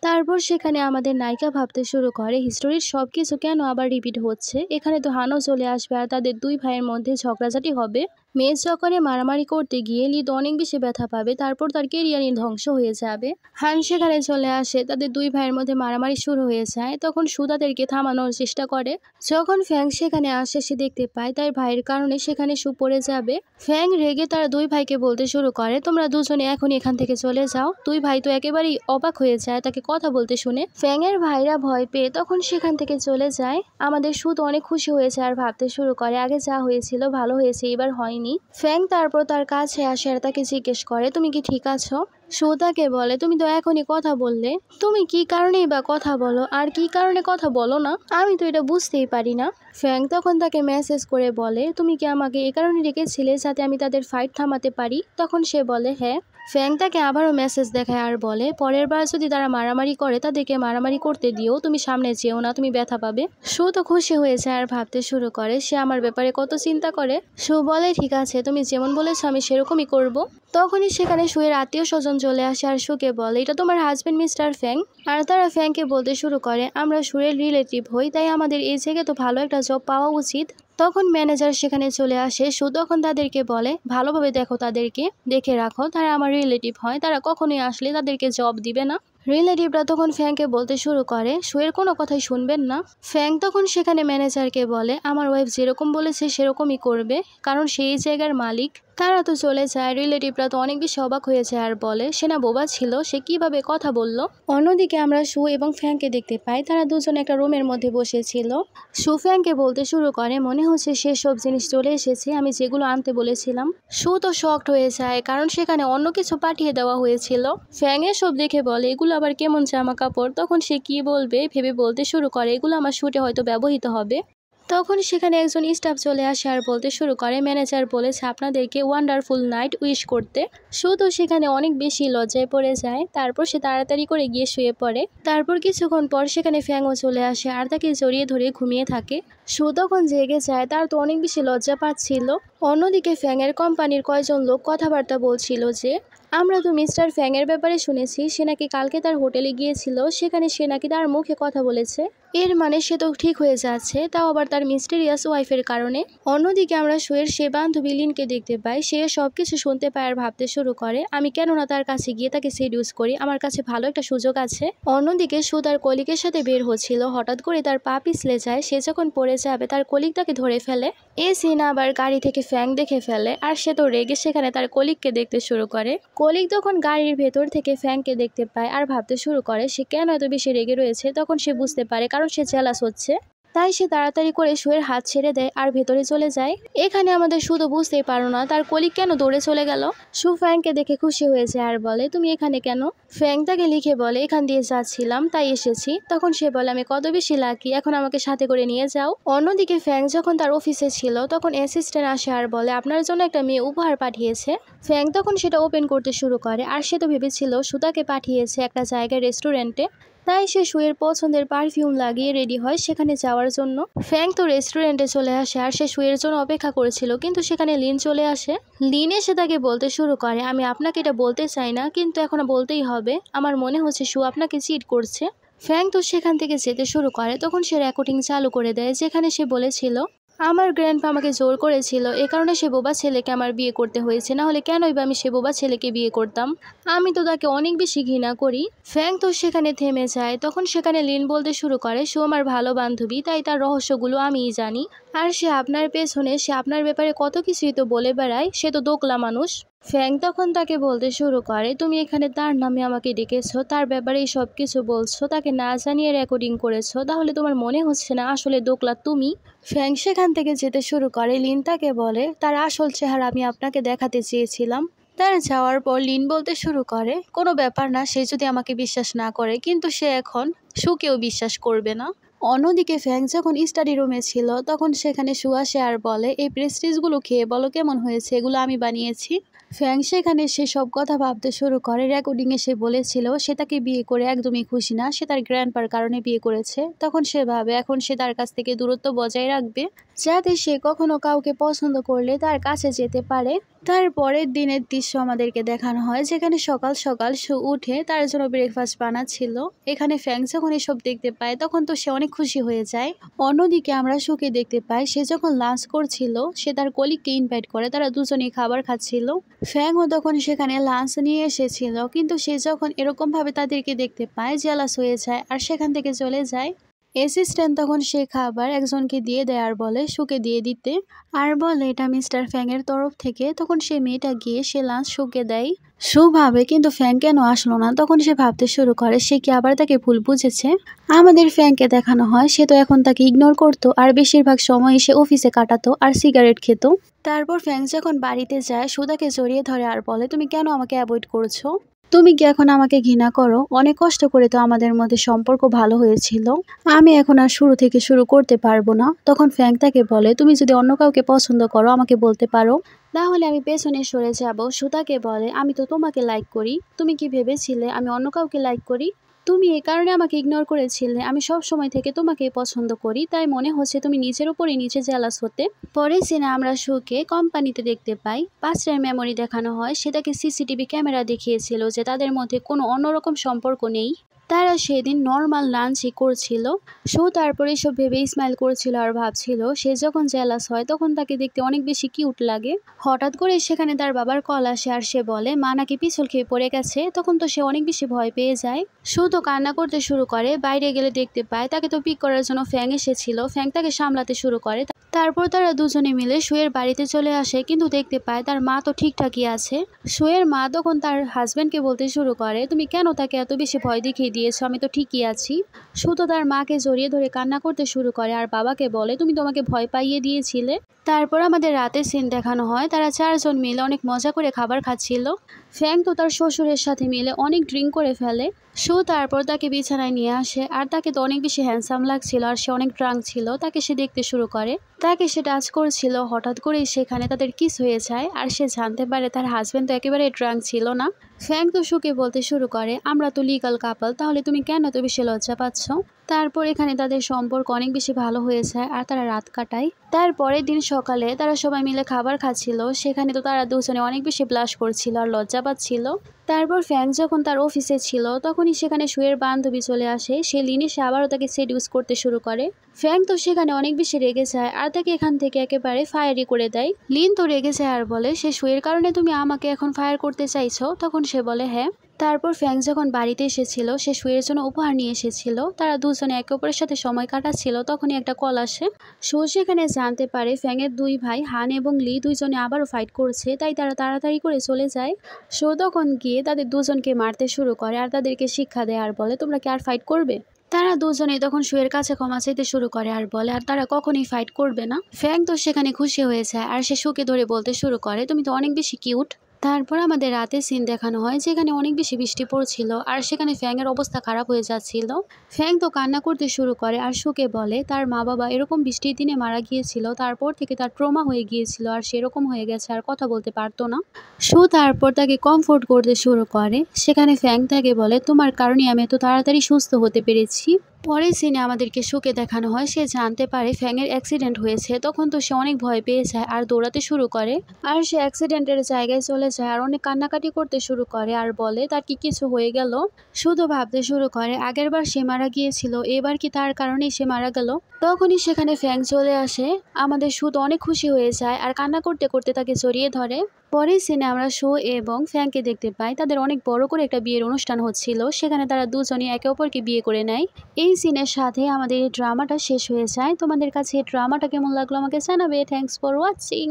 তারপর সেখানে আমাদের নায়িকা ভাবতে শুরু করে হিস্টোরির সব কিছু কেন আবার রিপিট হচ্ছে। এখানে তো হানও চলে আসবে আর তাদের দুই ভাইয়ের মধ্যে ঝগড়াঝাটি হবে। মেয়ে যখনই মারামারি করতে গিয়ে লিদ অনেক বেশি ব্যথা পাবে, তারপর তার কেরিয়ারই ধ্বংস হয়ে যাবে। হান সেখানে চলে আসে, তাদের দুই ভাইয়ের মধ্যে মারামারি শুরু হয়ে যায়। তখন শো তাদেরকে থামানোর চেষ্টা করে। যখন ফ্যাং সেখানে আসে সে দেখতে পায় তার ভাইয়ের কারণে সেখানে শো পড়ে যাবে। ফ্যাং রেগে তার দুই ভাইকে বলতে শুরু করে তোমরা দুজনে এখনই এখান থেকে চলে যাও। দুই ভাই তো একেবারেই অবাক হয়ে যায় তাকে কথা বলতে শুনে। ফ্যাং এর ভাইরা ভয় পেয়ে তখন সেখান থেকে চলে যায়। আমাদের শো তো অনেক খুশি হয়েছে আর ভাবতে শুরু করে আগে যা হয়েছিল ভালো হয়েছে, এবার হয়নি। ফ্যাং তারপর তার কাছে আসে আর তাকে জিজ্ঞেস করে তুমি কি ঠিক আছো? শো তাকে বলে তুমি তো এখনই কথা বললে, তুমি কি কারণেই বা কথা বলো আর কি কারণে কথা বলো না, আমি তো এটা বুঝতেই পারি না। ফ্যাং তখন তাকে মেসেজ করে বলে তুমি কি আমাকে এই কারণে রেখেছিলে যাতে আমি তাদের ফাইট থামাতে পারি? তখন সে বলে হ্যাঁ। ফ্যাং তাকে আবারও মেসেজ দেখায় আর বলে পরের বার যদি তারা মারামারি করে তাদেরকে মারামারি করতে দিও, তুমি সামনে যেও না, তুমি ব্যথা পাবে। শো তো খুশি হয়ে যায় আর ভাবতে শুরু করে সে আমার ব্যাপারে কত চিন্তা করে। শো বলে ঠিক আছে, তুমি যেমন বলেছো আমি সেরকমই করব। তখনই সেখানে শুয়ের আত্মীয় স্বজন চলে আসে আর শুকে বলে এটা তোমার হাজবেন্ড মিস্টার ফ্যাং। আর তারা ফ্যাংকে বলতে শুরু করে আমরা সুরের রিলেটিভ হই, তাই আমাদের এই জায়গায় তো ভালো একটা জব পাওয়া উচিত। তখন ম্যানেজার সেখানে চলে আসে। শো তখন তাদেরকে বলে ভালোভাবে দেখো, তাদেরকে দেখে রাখো, তারা আমার রিলেটিভ হয়, তারা কখনোই আসলে তাদেরকে জব দিবে না। রিলেটিভরা তখন ফ্যাংকে বলতে শুরু করে শুয়ের কোনো কথাই শুনবেন না। ফ্যাং তখন সেখানে ম্যানেজারকে বলে আমার ওয়াইফ যেরকম বলেছে সেরকমই করবে, কারণ সেই জায়গার মালিক। তারা তো চলে যায়। রিলেটিভরা তো অনেক বেশি অবাক হয়ে যায় আর বলে সে না বোবা ছিল, সে কিভাবে কথা বলল। অন্যদিকে আমরা শো এবং ফ্যাংকে দেখতে পাই তারা দুজন একটা রুমের মধ্যে বসেছিল। শো ফ্যাংকে বলতে শুরু করে মনে হচ্ছে সেসব জিনিস চলে এসেছে আমি যেগুলো আনতে বলেছিলাম। শো তো শকড হয়ে যায় কারণ সেখানে অন্য কিছু পাঠিয়ে দেওয়া হয়েছিল। ফ্যাং এসব দেখে বলে এগুলো আবার কেমন জামা কাপড়। তখন সে কি বলবে ভেবে বলতে শুরু করে এগুলো আমার শুটে হয়তো ব্যবহৃত হবে। তখন সেখানে একজন স্টাফ চলে আসে আর বলতে শুরু করে, ম্যানেজার বলেছে আপনাদেরকে ওয়ান্ডারফুল নাইট উইশ করতে। তো সেখানে অনেক বেশি লজ্জায় পড়ে যায়। তারপর সে তাড়াতাড়ি করে গিয়ে শুয়ে পড়ে। তারপর কিছুক্ষণ পর সেখানে ফ্যাংও চলে আসে আর তাকে জড়িয়ে ধরে ঘুমিয়ে থাকে। তখন জেগে যায়, তার তো অনেক বেশি লজ্জা পাচ্ছিল। অন্যদিকে ফ্যাংয়ের কোম্পানির কয়েকজন লোক কথাবার্তা বলছিল যে, আমরা তো মিস্টার ফ্যাংয়ের ব্যাপারে শুনেছি সে নাকি কালকে তার হোটেলে গিয়েছিল, সেখানে সে নাকি তার মুখে কথা বলেছে। এর মানে সে তো ঠিক হয়ে যাচ্ছে, তাও আবার তার মিস্টেরিয়াস ওয়াইফের কারণে। অন্যদিকে আমরা শোয়ের সে বান্ধবী লিনকে দেখতে পাই, সে সবকিছু শুনতে পায় আর ভাবতে শুরু করে, আমি কেন না তার কাছে গিয়ে তাকে সেডিউস করি, আমার কাছে ভালো একটা সুযোগ আছে। অন্যদিকে তার কলিগের সাথে বের হচ্ছিল, হঠাৎ করে তার পা পিছলে যায়। সে যখন পড়ে যাবে তার কলিগ তাকে ধরে ফেলে। এই সিন আবার গাড়ি থেকে ফ্যাং দেখে ফেলে আর সে তো রেগে সেখানে তার কলিগকে দেখতে শুরু করে। কলিগ তখন গাড়ির ভেতর থেকে ফ্যাংকে দেখতে পায় আর ভাবতে শুরু করে সে কেন এত বেশি রেগে রয়েছে। তখন সে বুঝতে পারে কারণ সে জেলাস হচ্ছে। তাই সে তাড়াতাড়ি করে শোয়ের হাত ছেড়ে দেয় আর ভেতরে চলে যায়। এখানে আমাদের শুধু বুঝতেই পারো না তার কলিগ কেন দৌড়ে চলে গেল। ফ্যাংকে দেখে খুশি হয়ে যায় আর বলে, তুমি এখানে কেন? ফ্যাং তাকে লিখে বলে, এখান দিয়ে যাচ্ছিলাম তাই এসেছি। তখন সে বলে, আমি কত বেশি লাকি, এখন আমাকে সাথে করে নিয়ে যাও। অন্যদিকে ফ্যাং যখন তার অফিসে ছিল তখন অ্যাসিস্ট্যান্ট আসে আর বলে, আপনার জন্য একটা মেয়ে উপহার পাঠিয়েছে। ফ্যাং তখন সেটা ওপেন করতে শুরু করে আর সে তো ভেবেছিল সুতাকে পাঠিয়েছে একটা জায়গায় রেস্টুরেন্টে। তাই সে শুয়ের পছন্দের পারফিউম লাগিয়ে রেডি হয় সেখানে যাওয়ার জন্য। ফ্যাং তো রেস্টুরেন্টে চলে আসে আর সে শুয়ের জন্য অপেক্ষা করেছিল, কিন্তু সেখানে লিন চলে আসে। লিন এসে তাকে বলতে শুরু করে, আমি আপনাকে এটা বলতে চাই না কিন্তু এখন বলতেই হবে, আমার মনে হচ্ছে আপনাকে চিট করছে। ফ্যাং তো সেখান থেকে যেতে শুরু করে। তখন সে রেকর্ডিং চালু করে দেয় যেখানে সে বলেছিল, আমার গ্র্যান্ডপা আমাকে জোর করেছিল, এ কারণে সে বোবা ছেলেকে আমার বিয়ে করতে হয়েছে, না হলে কেনই বা আমি সে বোবা ছেলেকে বিয়ে করতাম, আমি তো তাকে অনেক বেশি ঘৃণা করি। ফ্যাং তো সেখানে থেমে যায়। তখন সেখানে লিন বলতে শুরু করে, সে আমার ভালো বান্ধবী, তাই তার রহস্যগুলো আমিই জানি, আর সে আপনার পেছনে সে আপনার ব্যাপারে কত কিছুই তো বলে বেড়ায়, সে তো দোকলা মানুষ। ফ্যাং তখন তাকে বলতে শুরু করে, তুমি এখানে তার নামে আমাকে ডেকেছো, তার ব্যাপারেই সব কিছু বলছো, তাকে না জানিয়ে রেকর্ডিং করেছো, তাহলে তোমার মনে হচ্ছে না আসলে দোকলা তুমি? ফ্যাং সেখান থেকে যেতে শুরু করে। লিন তাকে বলে, তার আসল চেহারা আমি আপনাকে দেখাতে চেয়েছিলাম। তার যাওয়ার পর লিন বলতে শুরু করে, কোনো ব্যাপার না, সে যদি আমাকে বিশ্বাস না করে, কিন্তু সে এখন সুকেও বিশ্বাস করবে না। অন্যদিকে ফ্যাং যখন স্টাডি রুমে ছিল তখন সেখানে আসে আর বলে, এই প্রেস্টিজগুলো খেয়ে বলো কেমন হয়েছে, এগুলো আমি বানিয়েছি। ফ্যাং সেখানে সে সব কথা ভাবতে শুরু করে। রেকর্ডিংয়ে সে বলেছিল সে তাকে বিয়ে করে একদমই খুশি না, সে তার গ্র্যান্ডপার কারণে বিয়ে করেছে। তখন সে ভাবে এখন সে তার কাছ থেকে দূরত্ব বজায় রাখবে, যাতে সে কখনো কাউকে পছন্দ করলে তার কাছে যেতে পারে। তার পরের দিনের দৃশ্য আমাদেরকে দেখানো হয় যেখানে সকাল সকাল সে উঠে তার জন্য ব্রেকফাস্ট বানাচ্ছিল। এখানে ফ্যাং যখন এসব দেখতে পায় তখন তো সে অনেক খুশি হয়ে যায়। অন্যদিকে আমরা সুকে দেখতে পাই, সে যখন লাঞ্চ করছিল সে তার কলিগকে ইনভাইট করে, তারা দুজনেই খাবার খাচ্ছিল। ফ্যাংও তখন সেখানে লাঞ্চ নিয়ে এসেছিল, কিন্তু সে যখন এরকম ভাবে তাদেরকে দেখতে পায় জেলাস হয়ে যায় আর সেখান থেকে চলে যায়। অ্যাসিস্ট্যান্ট তখন সে খাবার একজনকে দিয়ে দেয় আর বলে সুকে দিয়ে দিতে, আর বলে এটা মিস্টার ফ্যাংয়ের তরফ থেকে। তখন সে মেয়েটা গিয়ে সে লাঞ্চ সুকে দেয়। ভাবে কিন্তু ফ্যাং কেন আসলো না। তখন সে ভাবতে শুরু করে সে কি আবার তাকে ভুল বুঝেছে। আমাদের ফ্যাংকে দেখানো হয় সে তো এখন তাকে ইগনোর করতো আর বেশিরভাগ সময় সে অফিসে কাটাতো আর সিগারেট খেত। তারপর ফ্যাং যখন বাড়িতে যায় সুদাকে জড়িয়ে ধরে আর বলে, তুমি কেন আমাকে অ্যাভয়েড করছো, তুমি কি এখন আমাকে ঘৃণা করো? অনেক কষ্ট করে তো আমাদের মধ্যে সম্পর্ক ভালো হয়েছিল, আমি এখন আর শুরু থেকে শুরু করতে পারবো না। তখন ফ্যাং তাকে বলে, তুমি যদি অন্য কাউকে পছন্দ করো আমাকে বলতে পারো, তাহলে আমি পেছনে সরে যাব। সুতাকে বলে, আমি তো তোমাকে লাইক করি, তুমি কি ভেবেছিলে আমি অন্য কাউকে লাইক করি? তুমি এই কারণে আমাকে ইগনোর করেছিলে, আমি সব সময় থেকে তোমাকে পছন্দ করি, তাই মনে হচ্ছে তুমি নিজের উপরই নিজে জেলাস হতে। পরে সিনে আমরা সুকে কোম্পানিতে দেখতে পাই। পাস্টের মেমোরি দেখানো হয়, সেটাকে সিসিটিভি ক্যামেরা দেখিয়েছিল যে তাদের মধ্যে কোনো অন্যরকম সম্পর্ক নেই, তারা সেদিন নর্মাল লাঞ্চই করছিল। তারপরে এসব ভেবে স্মাইল করছিল আর ভাবছিল সে যখন জেলাস হয় তখন তাকে দেখতে অনেক বেশি কিউট লাগে। হঠাৎ করে সেখানে তার বাবার কল আসে আর সে বলে মা নাকি পিছল খেয়ে পড়ে গেছে। তখন তো সে অনেক বেশি ভয় পেয়ে যায়। তো কান্না করতে শুরু করে। বাইরে গেলে দেখতে পায় তাকে তো পিক করার জন্য ফ্যাং এসেছিল। ফ্যাং তাকে সামলাতে শুরু করে। তারপর তারা দুজনে মিলে শুয়ের বাড়িতে চলে আসে, কিন্তু দেখতে পায় তার মা তো ঠিকঠাকই আছে। শুয়ের মা তখন তার হাজব্যান্ডকে বলতে শুরু করে, তুমি কেন তাকে এত বেশি ভয় দেখিয়ে দিয়েছো, আমি তো ঠিকই আছি। তো তার মাকে জড়িয়ে ধরে কান্না করতে শুরু করে আর বাবাকে বলে, তুমি তোমাকে ভয় পাইয়ে দিয়েছিলে, তারপর আমাদের রাতের সিন দেখানো হয়, তারা 4 জন মিলে অনেক মজা করে খাবার খাচ্ছিল। ফ্যাং তো তার শ্বশুরের সাথে মিলে অনেক ড্রিঙ্ক করে ফেলে। সো তারপর তাকে বিছানায় নিয়ে আসে, আর তাকে তো অনেক বেশি হ্যান্ডসাম লাগছিল, আর সে অনেক ড্রাঙ্ক ছিল। তাকে সে দেখতে শুরু করে, তাকে সে টাচ করছিল। হঠাৎ করেই সেখানে তাদের কিস হয়ে যায়, আর সে জানতে পারে তার হাজবেন্ড তো একেবারে ড্রাঙ্ক ছিল না। ফ্যাং তো সুকে বলতে শুরু করে, আমরা তো লিগাল কাপল, তাহলে তুমি কেন এত বেশি লজ্জা পাচ্ছ? তারপর এখানে তাদের সম্পর্ক অনেক বেশি ভালো হয়ে যায়, আর তারা রাত কাটায়। তারপরের দিন সকালে তারা সবাই মিলে খাবার খাচ্ছিল, সেখানে তো তারা দুজনে অনেক বেশি ব্লাশ করছিল আর লজ্জা পাচ্ছিল। তারপর ফ্যাং যখন তার অফিসে ছিল, তখনই সেখানে সুয়ের বান্ধবী চলে আসে। সে লিন এসে আবারও তাকে সেডিউস করতে শুরু করে। ফ্যাং তো সেখানে অনেক বেশি রেগে যায়, আর তাকে এখান থেকে একেবারে ফায়ারই করে দেয়। লিন তো রেগে যায় আর বলে, সে সুয়ের কারণে তুমি আমাকে এখন ফায়ার করতে চাইছো? তখন সে বলে হ্যাঁ। তারপর ফ্যাং যখন বাড়িতে এসেছিল, সে সুয়ের জন্য উপহার নিয়ে এসেছিল। তারা দুজনে একে অপরের সাথে সময় কাটাচ্ছিল, তখনই একটা কল আসে। সো সেখানে জানতে পারে ফ্যাংয়ের 2 ভাই হান এবং লি দুইজনে আবারও ফাইট করছে, তাই তারা তাড়াতাড়ি করে চলে যায়। সো তখন গিয়ে তাদের দুজনকে মারতে শুরু করে, আর তাদেরকে শিক্ষা দেয় আর বলে, তোমরা কি আর ফাইট করবে? তারা দুজনেই তখন সুয়ের কাছে ক্ষমা চাইতে শুরু করে আর বলে আর তারা কখনোই ফাইট করবে না। ফ্যাং তো সেখানে খুশি হয়ে যায়, আর সে সুকে ধরে বলতে শুরু করে, তুমি তো অনেক বেশি কিউট। তারপর আমাদের রাতে সিন দেখানো হয়, যেখানে অনেক বেশি বৃষ্টি পড়ছিল, আর সেখানে ফ্যাংয়ের অবস্থা খারাপ হয়ে যাচ্ছিল। ফ্যাং তো কান্না করতে শুরু করে, আর সুকে বলে তার মা বাবা এরকম বৃষ্টির দিনে মারা গিয়েছিল, তারপর থেকে তার ট্রমা হয়ে গিয়েছিল, আর সেরকম হয়ে গেছে, আর কথা বলতে পারতো না। সু তারপর তাকে কমফোর্ট করতে শুরু করে। সেখানে ফ্যাং তাকে বলে, তোমার কারণে আমি এত তাড়াতাড়ি সুস্থ হতে পেরেছি। পরের সিনে আমাদেরকে সুকে দেখানো হয়, সে জানতে পারে ফ্যাংয়ের অ্যাক্সিডেন্ট হয়েছে। তখন তো সে অনেক ভয় পেয়ে যায় আর দৌড়াতে শুরু করে, আর সে অ্যাক্সিডেন্টের জায়গায় চলে যায় আর অনেক কান্নাকাটি করতে শুরু করে, আর বলে তার কি কিছু হয়ে গেল। শুধু ভাবতে শুরু করে, আগের বার সে মারা গিয়েছিল, এবার কি তার কারণেই সে মারা গেল। তখনই সেখানে ফ্যাং চলে আসে। আমাদের সুদ অনেক খুশি হয়ে যায় আর কান্না করতে করতে তাকে জড়িয়ে ধরে। পরের সিনে আমরা শো এবং ফ্যাংকে দেখতে পাই, তাদের অনেক বড় করে একটা বিয়ের অনুষ্ঠান হচ্ছিল, সেখানে তারা দুজনই একে অপরকে বিয়ে করে নেয়। এই সিনের সাথে আমাদের এই ড্রামাটা শেষ হয়ে যায়। তোমাদের কাছে এই ড্রামাটা কেমন লাগলো আমাকে জানাবে। Thanks for watching.